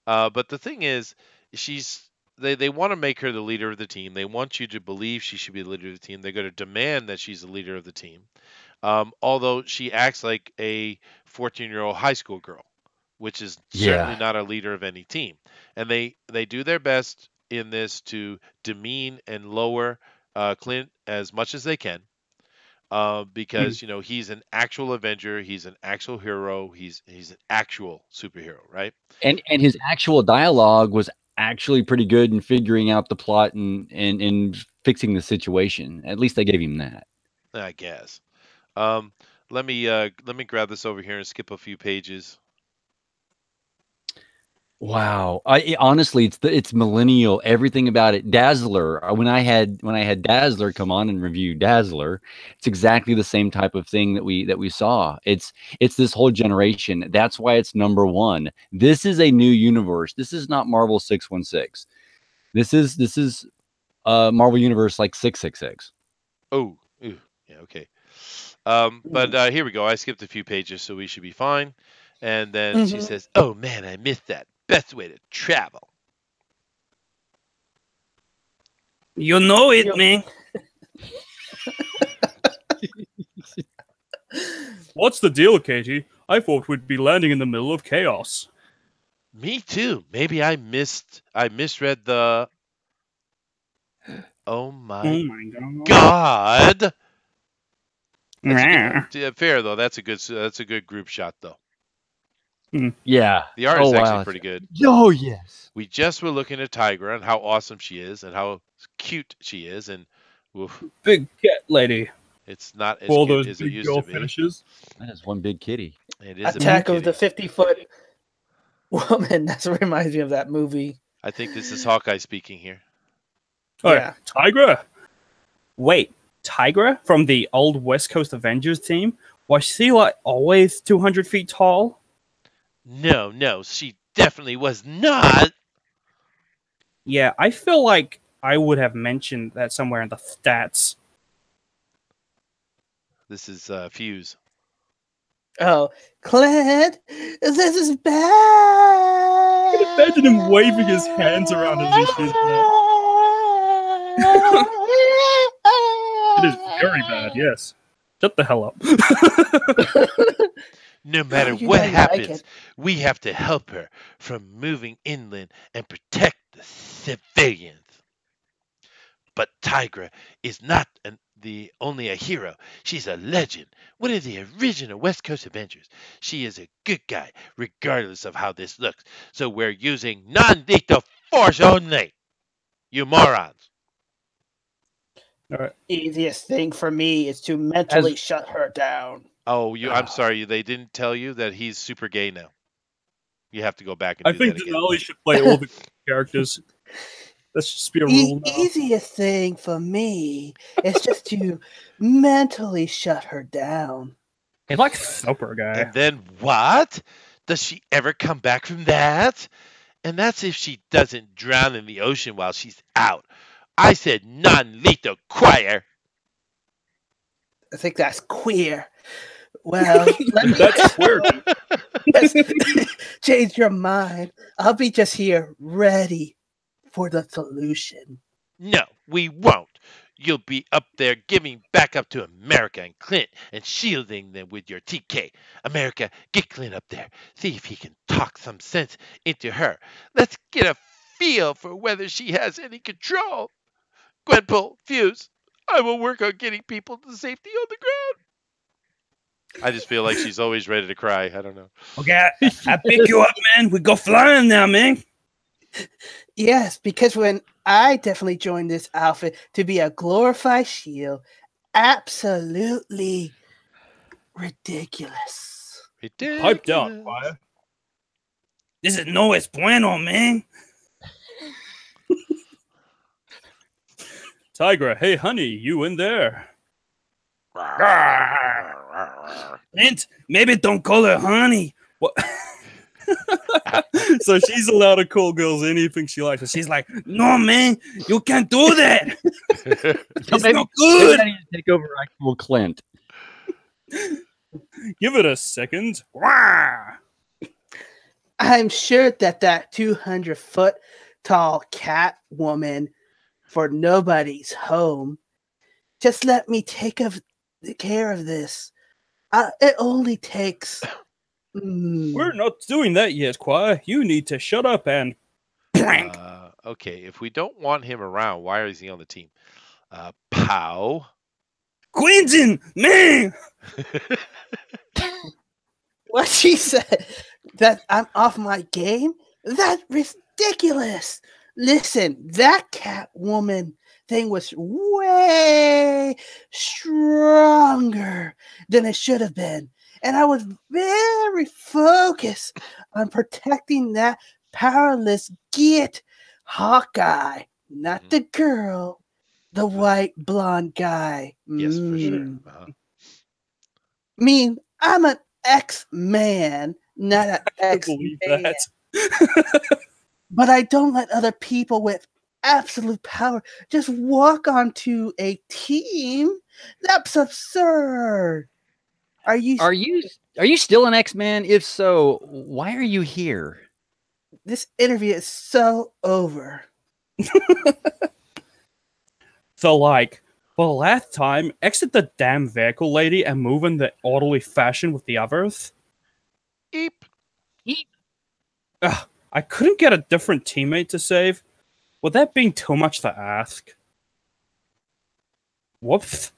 But the thing is, she's they want to make her the leader of the team. They want you to believe she should be the leader of the team. They're going to demand that she's the leader of the team. Although she acts like a 14-year-old high school girl, which is certainly Yeah. not a leader of any team. And they do their best in this to demean and lower Clint as much as they can. Because he's an actual Avenger, he's an actual hero, he's an actual superhero, right? And his actual dialogue was actually pretty good in figuring out the plot and fixing the situation. At least they gave him that. I guess. Um, let me grab this over here and skip a few pages. Wow. Honestly, it's millennial. Everything about it. Dazzler. When I had Dazzler come on and review Dazzler, it's exactly the same type of thing that we saw. It's this whole generation. That's why it's number one. This is a new universe. This is not Marvel 616. This is Marvel Universe like 666. Oh, ooh, yeah, okay. But here we go. I skipped a few pages, so we should be fine. And then she says, "Oh man, I missed that. Best way to travel." You know it, man. What's the deal, Katie? I thought we'd be landing in the middle of chaos. Me too. Maybe I misread the. Oh my God! Fair though. That's a good group shot though. Yeah. The art is actually pretty good. Oh yes. We just were looking at Tigra and how awesome she is and how cute she is, and oof, Big cat lady. it's not as For all cute those as it big used girl to be. finishes. That is one big kitty. It is Attack a of the big kitty. 50-foot woman. That reminds me of that movie. I think this is Hawkeye speaking here. Oh, Yeah. Tigra. Wait, Tigra from the old West Coast Avengers team? Was she like always 200 feet tall? No, she definitely was not. Yeah, I feel like I would have mentioned that somewhere in the stats. This is Fuse. Oh, Clint, this is bad. Imagine him waving his hands around as he says that. It is very bad, yes. Shut the hell up. No matter You what don't like happens, it. we have to help her from moving inland and protect the civilians. But Tigra is not only a hero. She's a legend. One of the original West Coast Avengers. She is a good guy, regardless of how this looks. So we're using non-lethal force only. You morons. Easiest thing for me is to mentally shut her down. Oh, I'm sorry. They didn't tell you that he's super gay now. You have to go back and I do think that again. Denali should play all the characters. That should just be a rule now. Easiest thing for me is just to mentally shut her down. He's like super guy. And then what? Does she ever come back from that? And that's if she doesn't drown in the ocean while she's out. I said non-lethal choir. I think that's queer. Well, let me That's weird. change your mind. I'll be just here ready for the solution. No, we won't. You'll be up there giving back up to America and Clint and shielding them with your TK. America, get Clint up there. See if he can talk some sense into her. Let's get a feel for whether she has any control. Gwenpool, Fuse, I will work on getting people to safety on the ground. I just feel like she's always ready to cry. I don't know. Okay, I pick you up, man. We go flying now, man. Yes, because when I definitely joined this outfit to be a glorified shield, absolutely ridiculous. Pipe down, fire. This is no es bueno, man. Tigra, hey honey, you in there? Clint, maybe don't call her honey. What? So she's allowed to call girls anything she likes. She's like, no, man, you can't do that. It's Maybe- not maybe good. I need to take over actual Clint. Give it a second. Wah! I'm sure that 200-foot tall cat woman for nobody's home. Just let me take care of this. It only takes. We're not doing that yet, Choir. You need to shut up and prank. Okay, if we don't want him around, why is he on the team? Pow. Quentin, man! What she said? That I'm off my game? That's ridiculous. Listen, that cat woman thing was way stronger than it should have been. And I was very focused on protecting that powerless git Hawkeye, not the girl, the white blonde guy. Yes, for sure. I mean, I'm an X-Man, not an Believe X-Man. that. But I don't let other people with absolute power just walk onto a team. That's absurd. Are you still an X-Man? If so, why are you here? This interview is so over. So, like, for the last time, exit the damn vehicle, lady, and move in the orderly fashion with the others. Eep. Ugh, I couldn't get a different teammate to save. Would that be too much to ask? Whoops.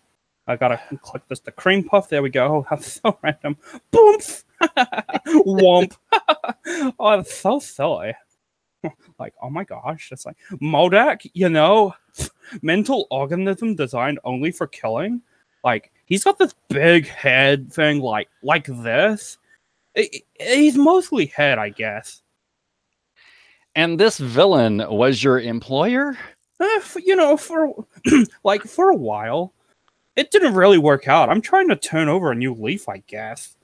I gotta click this. The cream puff. There we go. Oh, that's so random. Boomf! Womp. Oh, that's so silly. Like, oh my gosh. It's like, Modak, you know, mental organism designed only for killing. Like, he's got this big head thing like this. He's mostly head, I guess. And this villain was your employer? You know, for for a while. It didn't really work out. I'm trying to turn over a new leaf, I guess.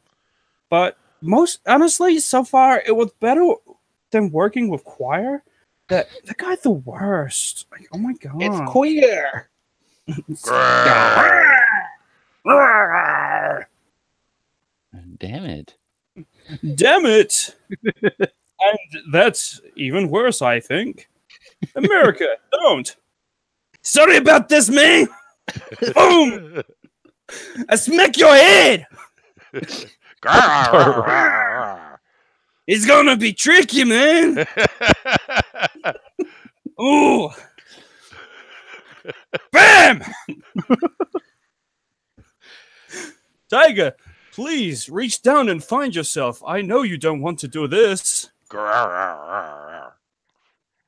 But most honestly, so far it was better than working with Choir. That guy's the worst. Like, oh my god. It's queer. Damn it. Damn it. And that's even worse, I think. America, don't. Sorry about this, man. Boom! I smack your head. It's gonna be tricky, man. Ooh. Bam! Tiger, please reach down and find yourself. I know you don't want to do this.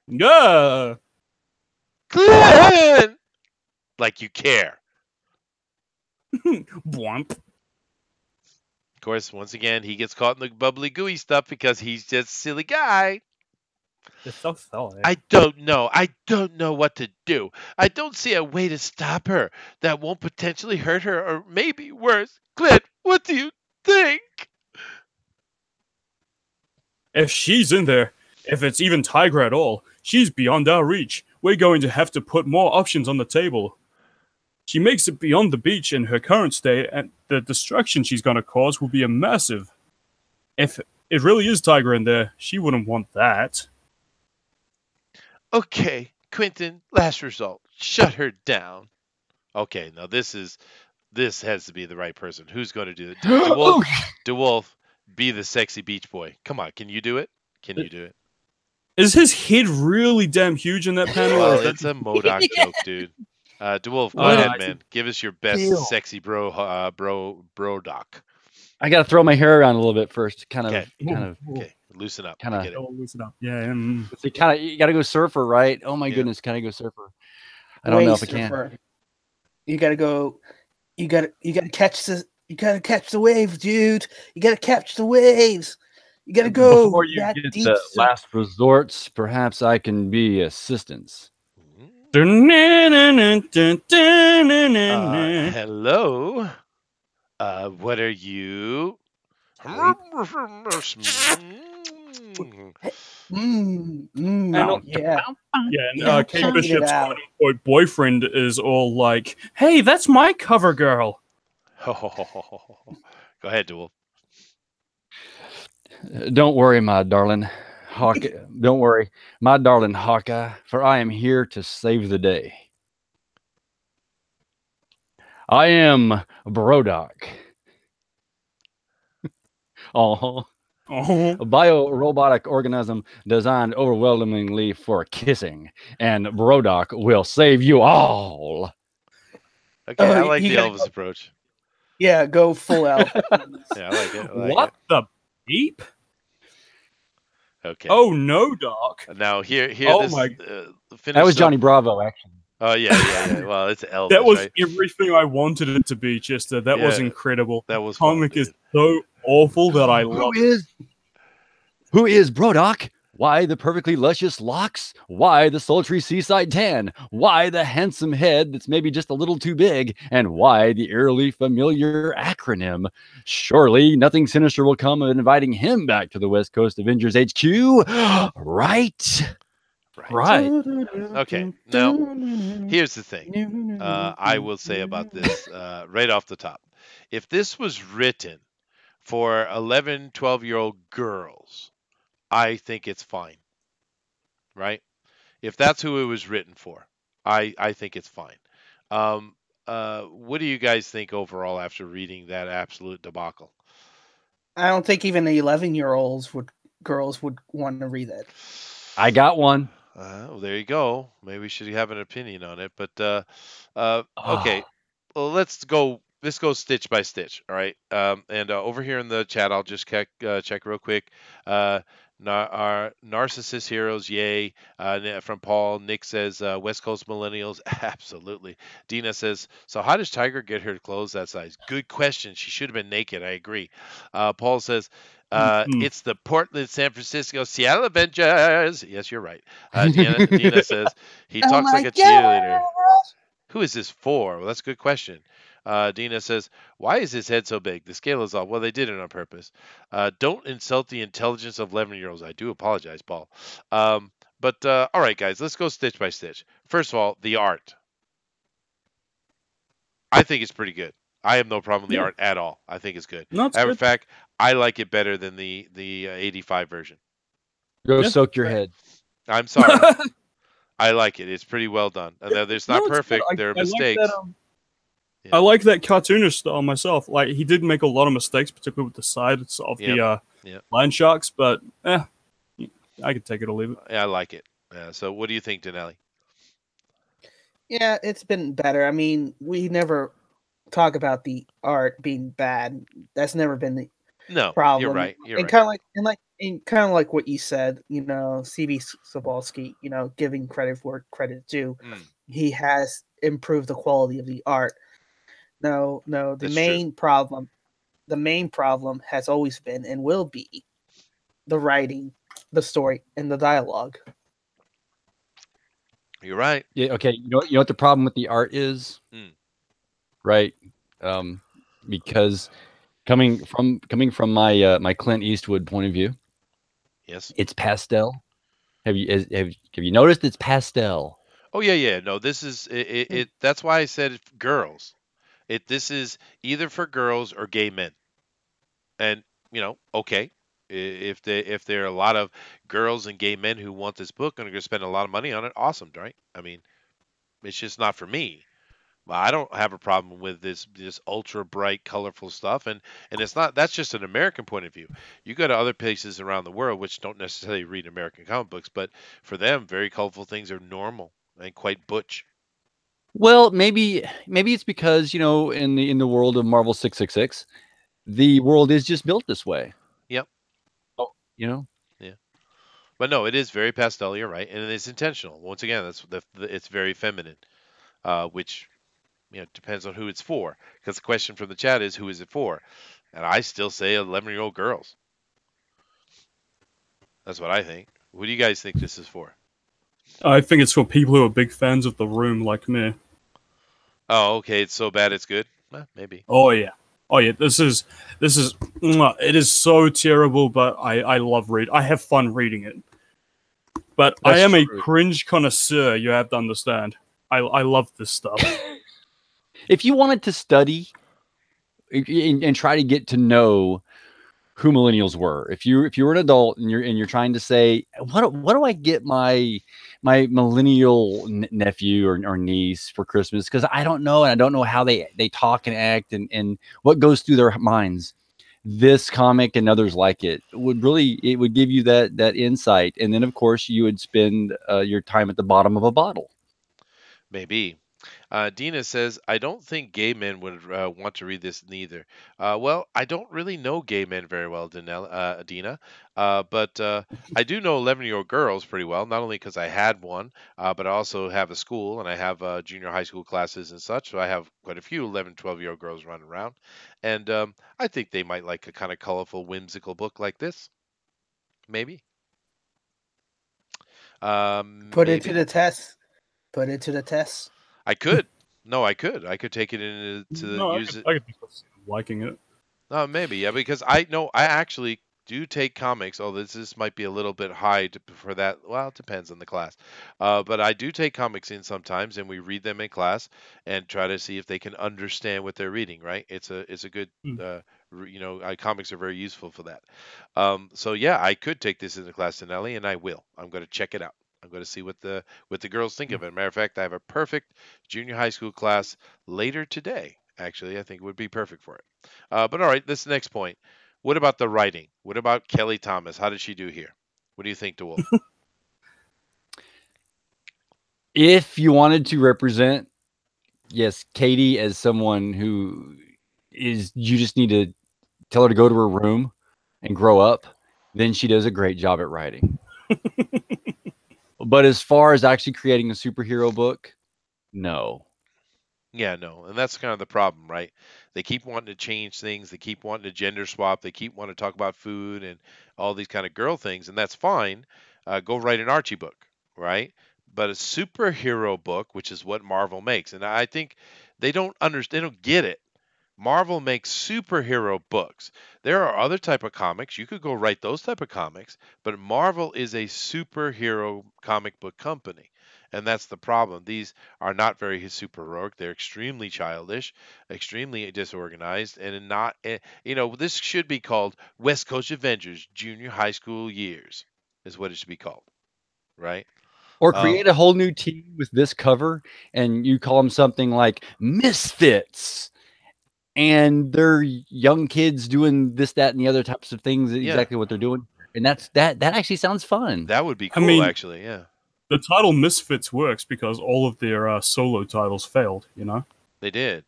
Yeah. Glenn! Like you care. Bwomp. Of course, once again, he gets caught in the bubbly gooey stuff because he's just a silly guy. It's so silly. I don't know. I don't know what to do. I don't see a way to stop her that won't potentially hurt her or maybe worse. Glenn, what do you think? If she's in there, if it's even Tiger at all, she's beyond our reach. We're going to have to put more options on the table. She makes it beyond the beach in her current state, and the destruction she's going to cause will be a massive. If it really is Tiger in there, she wouldn't want that. Okay, Quentin, last result. Shut her down. Okay, now this has to be the right person. Who's going to do it? DeWolf, be the sexy beach boy. Come on, can you do it? Can you do it? Is his head really damn huge in that panel? Well, it's a MODOK joke, dude. DeWolf, go ahead, man. Give us your best sexy bro doc. I got to throw my hair around a little bit first. Okay, loosen up. Kind of loosen up. Yeah. You got to go surfer, right? Oh my goodness, can I go surfer? I don't know if I can. You got to go. You got to catch the. You got to catch the waves, dude. You got to catch the waves. You got to go. Before you get the last resorts, perhaps I can be assistance. Hello. What are you? Yeah. Kate Bishop's quote-unquote boyfriend is all like, "Hey, that's my cover girl." Go ahead, DeWolf. Don't worry, my darling Hawkeye. Don't worry, my darling Hawkeye, for I am here to save the day. I am Brodok. Oh, Oh, a bio-robotic organism designed overwhelmingly for kissing, and Brodok will save you all. Okay, Oh, I like you the gotta Elvis approach. Yeah, go full elf. Yeah, I like it. I like What the beep? it. Okay. Oh no, Doc. Now here, Oh this my- finish That was up- Johnny Bravo, actually. Oh yeah. Well, it's Elvis, That was right? everything I wanted it to be, Chester. That was Yeah, incredible. that was fun, Comic is dude. so awful that I love it. Who is Brodok? Why the perfectly luscious locks? Why the sultry seaside tan? Why the handsome head that's maybe just a little too big? And why the eerily familiar acronym? Surely nothing sinister will come of inviting him back to the West Coast Avengers HQ, right? Right. Okay. Now, here's the thing. I will say about this right off the top. If this was written for 11, 12-year-old girls, I think it's fine. Right? If that's who it was written for, I think it's fine. What do you guys think overall after reading that absolute debacle? I don't think even the 11-year-olds girls would want to read that. I got one. Well, there you go. Maybe we should have an opinion on it. But okay, well, let's go. Let's go stitch by stitch. All right. And over here in the chat, I'll just check real quick. Our narcissist heroes, yay! From Paul. Nick says West Coast millennials, absolutely. Dina says, so how does Tiger get her clothes that size? Good question. She should have been naked. I agree. Paul says. It's the Portland, San Francisco, Seattle Avengers. Yes, you're right. Dina says he talks like a cheerleader. Who is this for? Well, that's a good question. Dina says, why is his head so big? The scale is off. Well, they did it on purpose. Don't insult the intelligence of 11-year-olds. I do apologize, Paul. But all right, guys, let's go stitch by stitch. First of all, the art. I think it's pretty good. I have no problem with the art at all. I think it's good. No, it's Matter good. of fact, I like it better than the 85 version. Go Yeah. soak your head. I'm sorry. I like it. It's pretty well done. And it's not No, it's perfect. good. There are I like mistakes. that, Yeah. I like that cartoonish style myself. Like he did make a lot of mistakes, particularly with the sides of Yep. the line sharks, but I could take it or leave it. Yeah, I like it. So what do you think, Denelli? Yeah, it's been better. I mean, we never talk about the art being bad. That's never been the No, problem. you're right. You're and right. kind of like what you said, C.B. Sobolski, giving credit where credit due. Mm. He has improved the quality of the art. No, the That's main problem has always been and will be the writing, the story, and the dialogue. You're right. Yeah. Okay. You know what the problem with the art is, right? Because coming from my my Clint Eastwood point of view, Yes. it's pastel. Have you noticed it's pastel? Oh yeah. No, this is it. That's why I said girls. This is either for girls or gay men. And okay, if there are a lot of girls and gay men who want this book and are going to spend a lot of money on it, awesome, right? I mean, it's just not for me. Well, I don't have a problem with this ultra bright, colorful stuff, and it's not. That's just an American point of view. You go to other places around the world which don't necessarily read American comic books, but for them, very colorful things are normal and quite butch. Well, maybe it's because in the world of Marvel 666, the world is just built this way. Yep. Oh, Yeah. But no, it is very pastel. You're right, and it's intentional. Once again, it's very feminine, which depends on who it's for. Because the question from the chat is, who is it for? And I still say 11-year-old girls. That's what I think. What do you guys think this is for? I think it's for people who are big fans of The Room, like me. Oh, okay. It's so bad it's good. Maybe. Oh yeah. This is it is so terrible, but I love read. I have fun reading it. But I am a cringe connoisseur. You have to understand. I love this stuff. If you wanted to study and try to get to know who millennials were. If you were an adult and you're trying to say, what do I get my millennial nephew or niece for Christmas? Because I don't know, and I don't know how they talk and act and what goes through their minds. This comic and others like it would give you that insight, and then of course you would spend your time at the bottom of a bottle. Maybe. Dina says, I don't think gay men would want to read this neither. Well, I don't really know gay men very well, Dina, but I do know 11-year-old girls pretty well, not only because I had one, but I also have a school and I have junior high school classes and such. So I have quite a few 11, 12-year-old girls running around. And I think they might like a kind of colorful, whimsical book like this. Maybe. Put it to Maybe. the test. Put it to the test. I could. No, I could. I could take it in to No, use it. I could be liking it. Maybe, yeah, because I know I actually do take comics. Oh, this might be a little bit high for that. Well, it depends on the class. But I do take comics in sometimes, and we read them in class and try to see if they can understand what they're reading. Right? It's a good. Hmm. Comics are very useful for that. So yeah, I could take this into class, Nelly, and I will. I'm going to check it out. I'm going to see what the girls think of it. Matter of fact, I have a perfect junior high school class later today. Actually, I think it would be perfect for it. But all right, this next point. What about the writing? What about Kelly Thomas? How did she do here? What do you think, DeWolf? If you wanted to represent, yes, Katie as someone who is, you just need to tell her to go to her room and grow up, then she does a great job at writing. But as far as actually creating a superhero book, no. Yeah, no, and that's kind of the problem, right? They keep wanting to change things. They keep wanting to gender swap. They keep wanting to talk about food and all these kind of girl things, and that's fine. Go write an Archie book, right? But a superhero book, which is what Marvel makes, and I think they don't understand. They don't get it. Marvel makes superhero books. There are other type of comics. You could go write those type of comics, but Marvel is a superhero comic book company. And that's the problem. These are not very superheroic. They're extremely childish, extremely disorganized, and not, this should be called West Coast Avengers Junior High School Years, is what it should be called, right? Or create a whole new team with this cover, and you call them something like Misfits. And they're young kids doing this, that, and the other types of things, exactly what they're doing. And that actually sounds fun. That would be cool, actually, yeah. The title Misfits works because all of their solo titles failed, They did.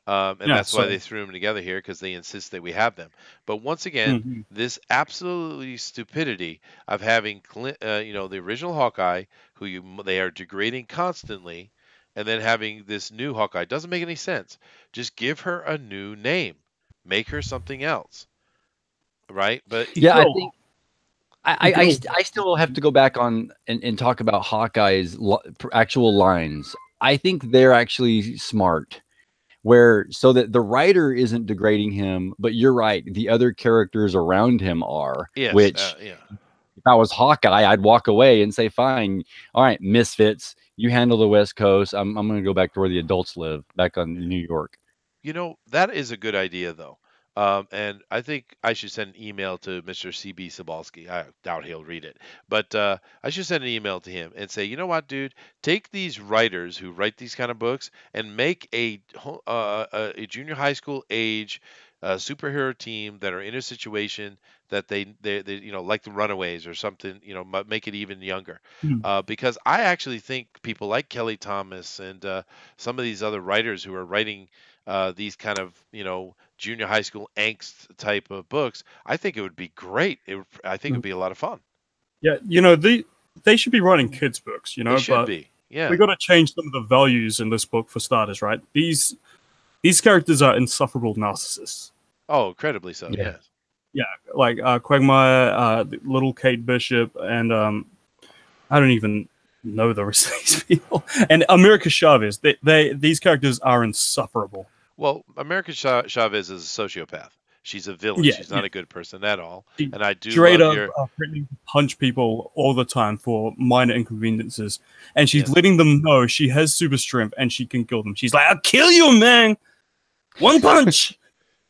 That's why they threw them together here, because they insist that we have them. But once again, this absolutely stupidity of having, the original Hawkeye, who they are degrading constantly, and then having this new Hawkeye doesn't make any sense. Just give her a new name, make her something else, right? But yeah, I think I still have to go back on and talk about Hawkeye's actual lines. I think they're actually smart, so that the writer isn't degrading him, but you're right, the other characters around him are. Yes, which, if I was Hawkeye, I'd walk away and say, "Fine, all right, Misfits, you handle the West Coast. I'm going to go back to where the adults live, back on New York." That is a good idea, though. And I think I should send an email to Mr. C.B. Sobalski. I doubt he'll read it. But I should send an email to him and say, you know what, dude? Take these writers who write these kind of books and make a junior high school age superhero team that are in a situation that they like the Runaways or something, make it even younger. Because I actually think people like Kelly Thomas and some of these other writers who are writing these kind of, junior high school angst type of books, I think it would be great. I think it would be a lot of fun. Yeah, they should be writing kids' books, They should be. Yeah. We got to change some of the values in this book for starters, right? These characters are insufferable narcissists. Oh, incredibly so. Yeah. Yes. Yeah, like Quagmire, little Kate Bishop, and I don't even know the rest of these people. And America Chavez. These characters are insufferable. Well, America Chavez is a sociopath. She's a villain. Yeah, She's not a good person at all. And I do straight love up threatening to punch people all the time for minor inconveniences. And she's letting them know she has super strength and she can kill them. She's like, "I'll kill you, man. One punch."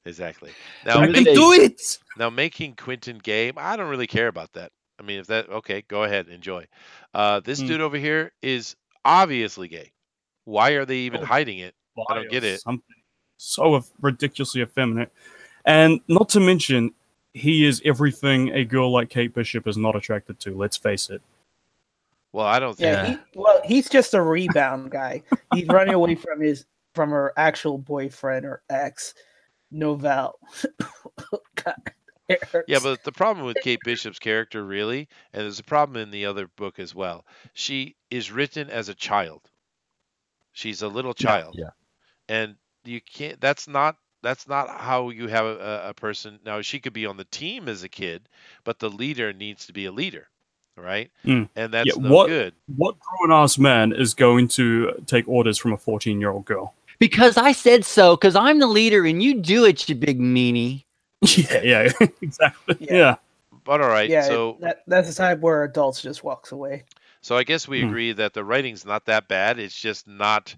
Exactly. I Now To this can day, do it. making Quentin gay, I don't really care about that. I mean, if that okay, go ahead, enjoy. This Hmm. dude over here is obviously gay. Why are they even Oh, hiding it? I don't fire get it. something so ridiculously effeminate, and not to mention, he is everything a girl like Kate Bishop is not attracted to. Let's face it. Well, I don't Yeah, think. yeah. he's just a rebound guy. He's running away from her actual boyfriend or ex, Novell. God, it Yeah, hurts. but the problem with Kate Bishop's character, really, and there's a problem in the other book as well. She is written as a child. She's a little Yeah. child, Yeah. and you can't. That's not how you have a person. Now she could be on the team as a kid, but the leader needs to be a leader, right? Mm. And Yeah. that's no What good. what grown ass man is going to take orders from a 14-year-old girl? Because I said so, because I'm the leader and you do it, you big meanie. Yeah. Yeah. Exactly. Yeah. Yeah. But all right, Yeah, so that's the time where adults just walks away. I guess we Hmm. agree that the writing's not that bad. It's just not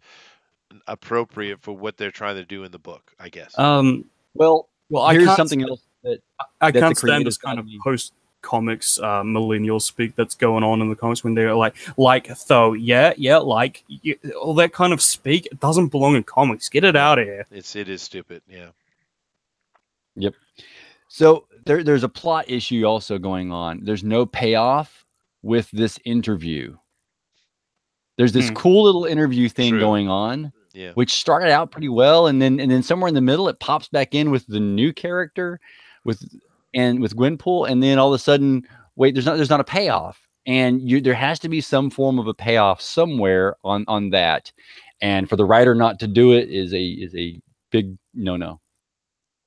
appropriate for what they're trying to do in the book, I guess. Well, Well, here's something else I that's a can't stand creative this kind side of of me. post comics millennial speak that's going on in the comics when they're like though all that kind of speak. It doesn't belong in comics. Get it out of here. It is stupid. Yeah. Yep. So there's a plot issue also going on. There's no payoff with this interview. There's this Hmm. cool little interview thing True. going on, Yeah. which started out pretty well, and then somewhere in the middle it pops back in with the new character, with Gwenpool, and then all of a sudden, wait, there's not a payoff, and there has to be some form of a payoff somewhere on that, and for the writer not to do it is a big no.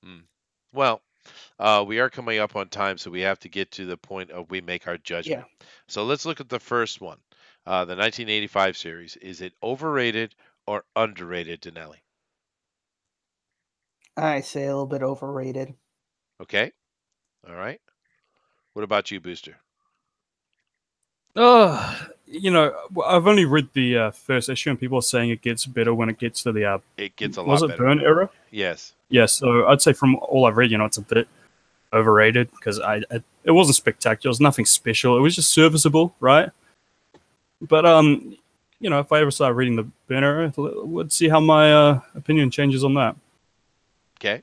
Mm. Well, we are coming up on time, so we have to get to the point of we make our Yeah, judgment. So let's look at the first one, the 1985 series. Is it overrated or underrated, Denali? I say a little bit overrated. Okay. All right. What about you, Booster? I've only read the first issue, and people are saying it gets better when it gets to the It gets a was lot it better. Burn era? Yes. Yeah, so I'd say from all I've read, it's a bit overrated because it wasn't spectacular. It was nothing special. It was just serviceable, right? But if I ever start reading the Burn era, let's see how my opinion changes on that. Okay.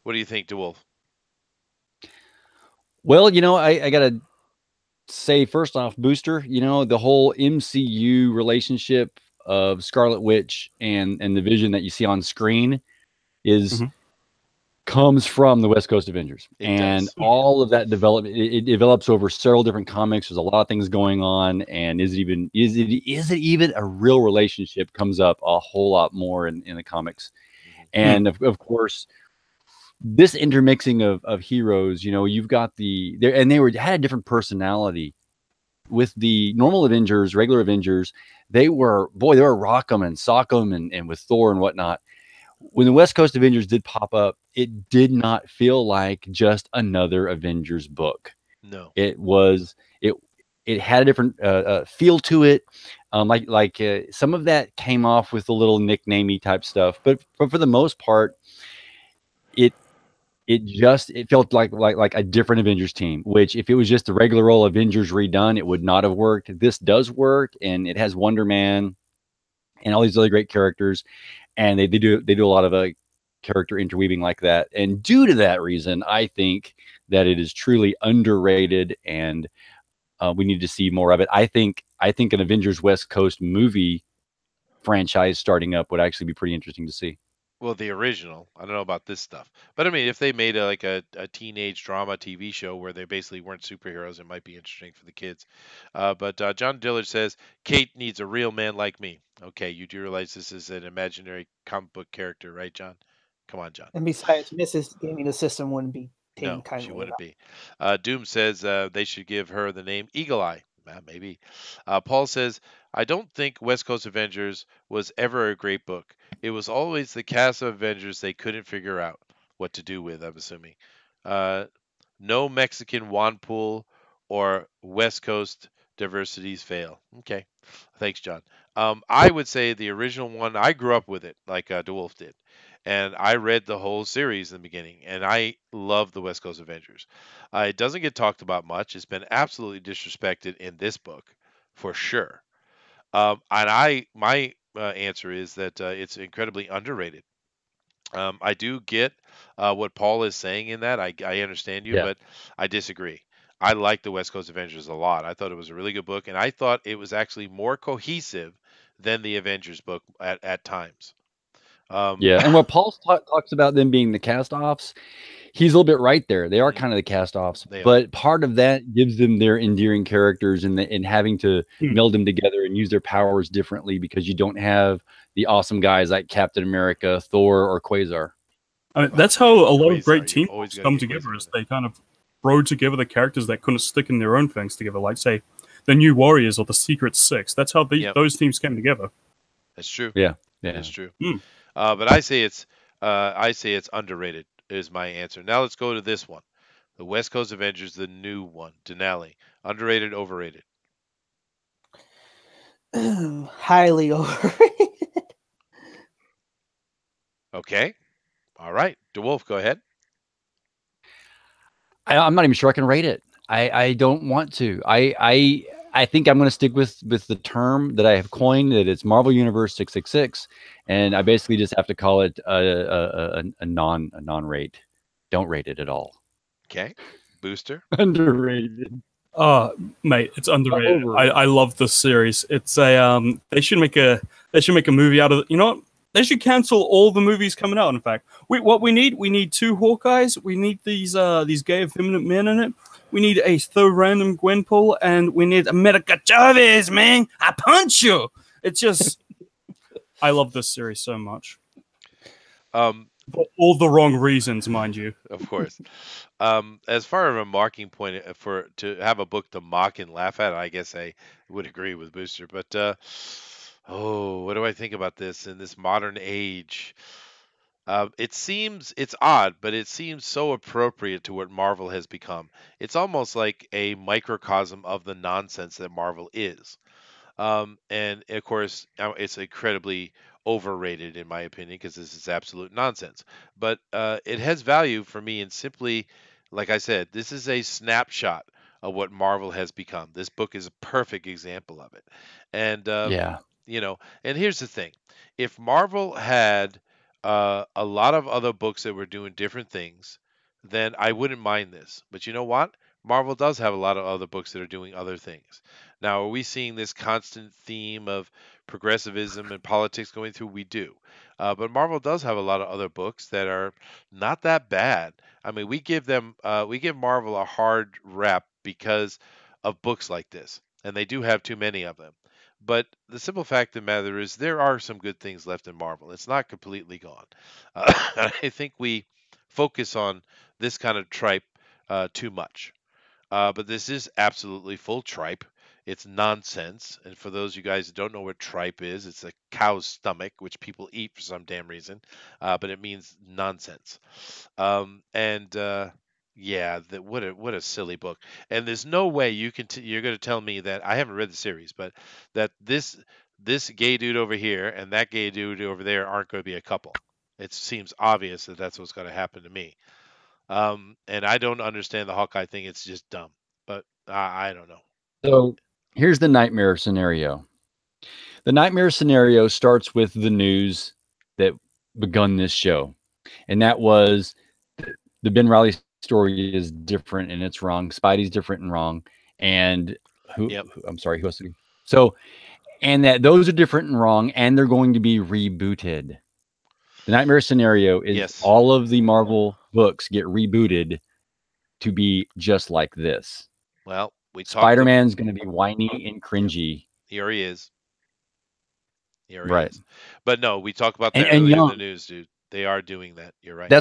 What do you think, DeWolf? Well, I gotta say first off, Booster, the whole MCU relationship of Scarlet Witch and the Vision that you see on screen is Mhm. comes from the West Coast Avengers. It And does. all of that development, it develops over several different comics. There's a lot of things going on, and is it even a real relationship comes up a whole lot more in the comics. And of course, this intermixing of heroes, you've got and had a different personality. With the normal Avengers, regular Avengers, they were rock 'em and sock 'em and with Thor and whatnot. When the West Coast Avengers did pop up, it did not feel like just another Avengers book. No. It had a different feel to it. Like some of that came off with a little nicknamey type stuff, but for the most part, it it felt like a different Avengers team, which if it was just the regular old Avengers redone, it would not have worked. This does work, and it has Wonder Man and all these other great characters, and they do a lot of character interweaving like that. And due to that reason, I think that it is truly underrated, and we need to see more of it. I think an Avengers West Coast movie franchise starting up would actually be pretty interesting to see. Well, the original. I don't know about this stuff, but I mean, if they made a teenage drama TV show where they basically weren't superheroes, it might be interesting for the kids. But John Dillard says Kate needs a real man like me. Okay, you do realize this is an imaginary comic book character, right, John? Come on, John. And besides, Mrs. Gaming the System wouldn't be taken No, she kindly wouldn't enough. be. Doom says they should give her the name Eagle Eye. Maybe. Paul says, I don't think West Coast Avengers was ever a great book. It was always the cast of Avengers they couldn't figure out what to do with, I'm assuming. Uh, no Mexican wand pool or West Coast diversities fail. Okay. Thanks, John. I would say the original one, I grew up with it like DeWolf did. And I read the whole series in the beginning, and I love the West Coast Avengers. It doesn't get talked about much. It's been absolutely disrespected in this book, for sure. And my answer is that it's incredibly underrated. I do get what Paul is saying in that. I understand you, Yeah. but I disagree. I like the West Coast Avengers a lot. I thought it was a really good book, and I thought it was actually more cohesive than the Avengers book at times. Yeah. And what Paul talks about them being the cast-offs, he's a little bit right there. They are kind of the cast-offs, They are. but part of that gives them their endearing characters and having to meld them together and use their powers differently because you don't have the awesome guys like Captain America, Thor, or Quasar. I mean, that's how a lot of Quasar, great you team always gotta come get together. Quasar Is in they kind of throw together the characters that couldn't stick in their own things together, like say the New Warriors or the Secret Six. That's how Yep. those teams came together. That's true. Yeah. That's true. Hmm. But I say it's underrated is my answer. Now let's go to this one. The West Coast Avengers, the new one, Denali. Underrated, overrated. Highly overrated. Okay. All right. DeWolf, go ahead. I'm not even sure I can rate it. I don't want to. I think I'm going to stick with the term that I have coined, that it's Marvel Universe 666, and I basically just have to call it a non-rate. Don't rate it at all. Okay. Booster. Underrated. Mate, it's underrated. Over. I love this series. It's a they should make a movie out of, you know what? They should cancel all the movies coming out. In fact, what we need two Hawkeyes. We need these gay effeminate men in it. We need a third random Gwenpool, and we need America Chavez, man. I punch you. It's just, I love this series so much. For all the wrong reasons, mind you. Of course. As far as a marking point to have a book to mock and laugh at, I guess I would agree with Booster. But what do I think about this in this modern age? It's odd, but it seems so appropriate to what Marvel has become. It's almost like a microcosm of the nonsense that Marvel is. And of course, it's incredibly overrated in my opinion because this is absolute nonsense. But it has value for me, and simply, like I said, this is a snapshot of what Marvel has become. This book is a perfect example of it. And Yeah. and here's the thing: if Marvel had a lot of other books that were doing different things, then I wouldn't mind this. But you know what? Marvel does have a lot of other books that are doing other things. Now, are we seeing this constant theme of progressivism and politics going through? We do. But Marvel does have a lot of other books that are not that bad. I mean, we give Marvel a hard rap because of books like this, and they do have too many of them. But the simple fact of the matter is, there are some good things left in Marvel. It's not completely gone. I think we focus on this kind of tripe too much. But this is absolutely full tripe. It's nonsense. And for those of you guys who don't know what tripe is, it's a cow's stomach, which people eat for some damn reason. But it means nonsense. And yeah, what a silly book. And there's no way you're going to tell me that I haven't read the series, but that this gay dude over here and that gay dude over there aren't going to be a couple. It seems obvious that that's what's going to happen to me. And I don't understand the Hawkeye thing. It's just dumb. But I don't know. So here's the nightmare scenario. The nightmare scenario starts with the news that begun this show, and that was the Ben Riley story is different and it's wrong. Spidey's different and wrong. And I'm sorry, who else? So, and that those are different and wrong, and they're going to be rebooted. The nightmare scenario is all of the Marvel books get rebooted to be just like this. Well, Spider-Man's going to be whiny and cringy. He already is. Right. But no, we talked about that earlier in the news, dude. They are doing that. You're right.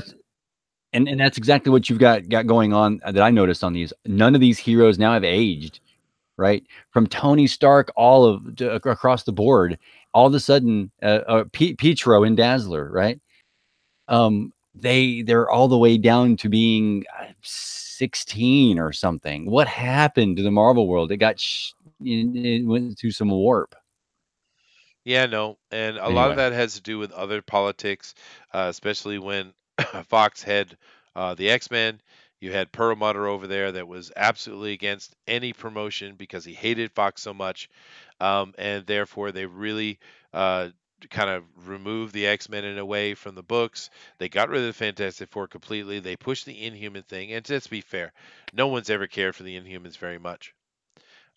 And that's exactly what you've got going on that I noticed on these. None of these heroes now have aged, right? From Tony Stark across the board, all of a sudden, Pietro in Dazzler, right? They're all the way down to being 16 or something. What happened to the Marvel world? It went through some warp. Yeah, no, and a lot of Anyway, that has to do with other politics, especially when Fox had the X-Men. You had Perlmutter over there that was absolutely against any promotion because he hated Fox so much, and therefore they really uh, kind of removed the X-Men in a way from the books. They got rid of the Fantastic Four completely. They pushed the Inhuman thing, and just to be fair, no one's ever cared for the Inhumans very much.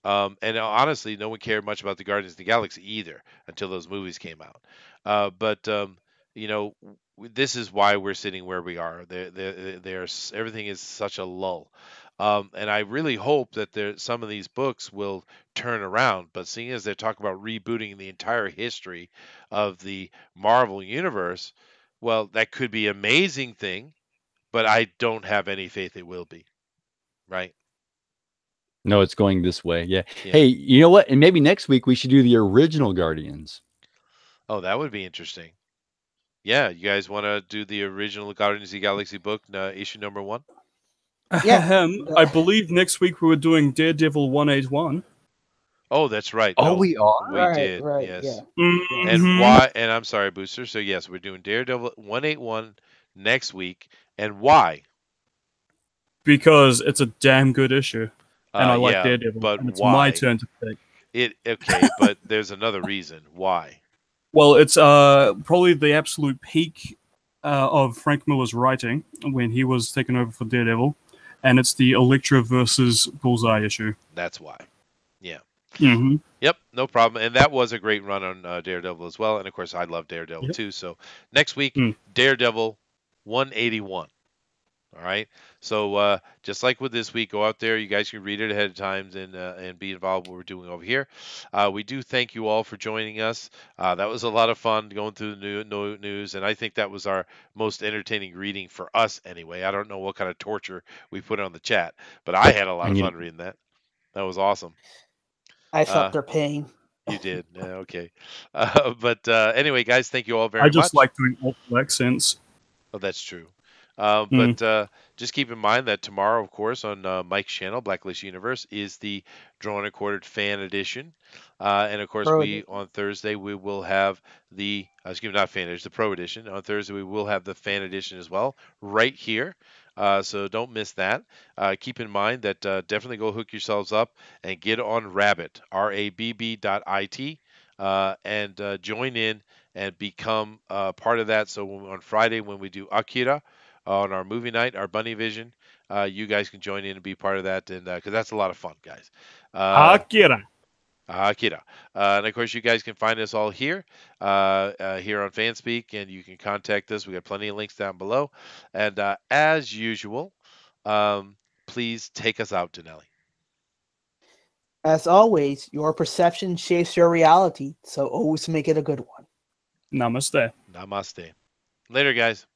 And honestly, no one cared much about the Guardians of the Galaxy either until those movies came out. But you know, this is why we're sitting where we are. There's everything is such a lull, and I really hope that some of these books will turn around. But seeing as they're talking about rebooting the entire history of the Marvel universe, well, that could be an amazing thing. But I don't have any faith it will be. Right? no, it's going this way. Yeah. Yeah. Hey, you know what? And maybe next week we should do the original Guardians. Oh, that would be interesting. Yeah, you guys want to do the original Guardians of the Galaxy book, issue number 1? Yeah. I believe next week we were doing Daredevil 181. Oh, that's right. Oh, No, we are? we Right, did. right, Yes. yeah. And Mhm. why? And I'm sorry, Booster. So yes, we're doing Daredevil 181 next week. And why? Because it's a damn good issue. And I like Yeah, Daredevil. but And it's my why? turn to pick. Okay, but there's another reason. Why? Well, it's probably the absolute peak of Frank Miller's writing when he was taking over for Daredevil. And it's the Elektra versus Bullseye issue. That's why. Yeah. Mm-hmm. Yep, no problem. And that was a great run on Daredevil as well. And of course, I love Daredevil Yep. too. So next week, Mm. Daredevil 181. All right. So just like with this week, go out there. You guys can read it ahead of time and be involved in what we're doing over here. We do thank you all for joining us. That was a lot of fun going through the news, and I think that was our most entertaining reading for us anyway. I don't know what kind of torture we put on the chat, but I had a lot of fun reading that. That was awesome. I felt Uh, their pain. you did. Yeah, okay. But anyway, guys, thank you all very I much. just like doing awful accents. Oh, that's true. Mm. But just keep in mind that tomorrow, of course, on Mike's channel, Blacklist Universe, is the Drawn and Quartered Fan Edition. And of course, Pro we edition. on Thursday we will have the excuse me, not Fan Edition, the Pro Edition. On Thursday we will have the Fan Edition as well, right here. So don't miss that. Keep in mind that definitely go hook yourselves up and get on Rabbit, RABB.IT, and join in and become part of that. So on Friday when we do Akira on our movie night, our Bunny Vision, you guys can join in and be part of that, and because that's a lot of fun, guys. Akira. Akira. And of course, you guys can find us all here, here on Fanspeak, and you can contact us. We got plenty of links down below. And as usual, please take us out, Danelli. As always, your perception shapes your reality, so always make it a good one. Namaste. Namaste. Later, guys.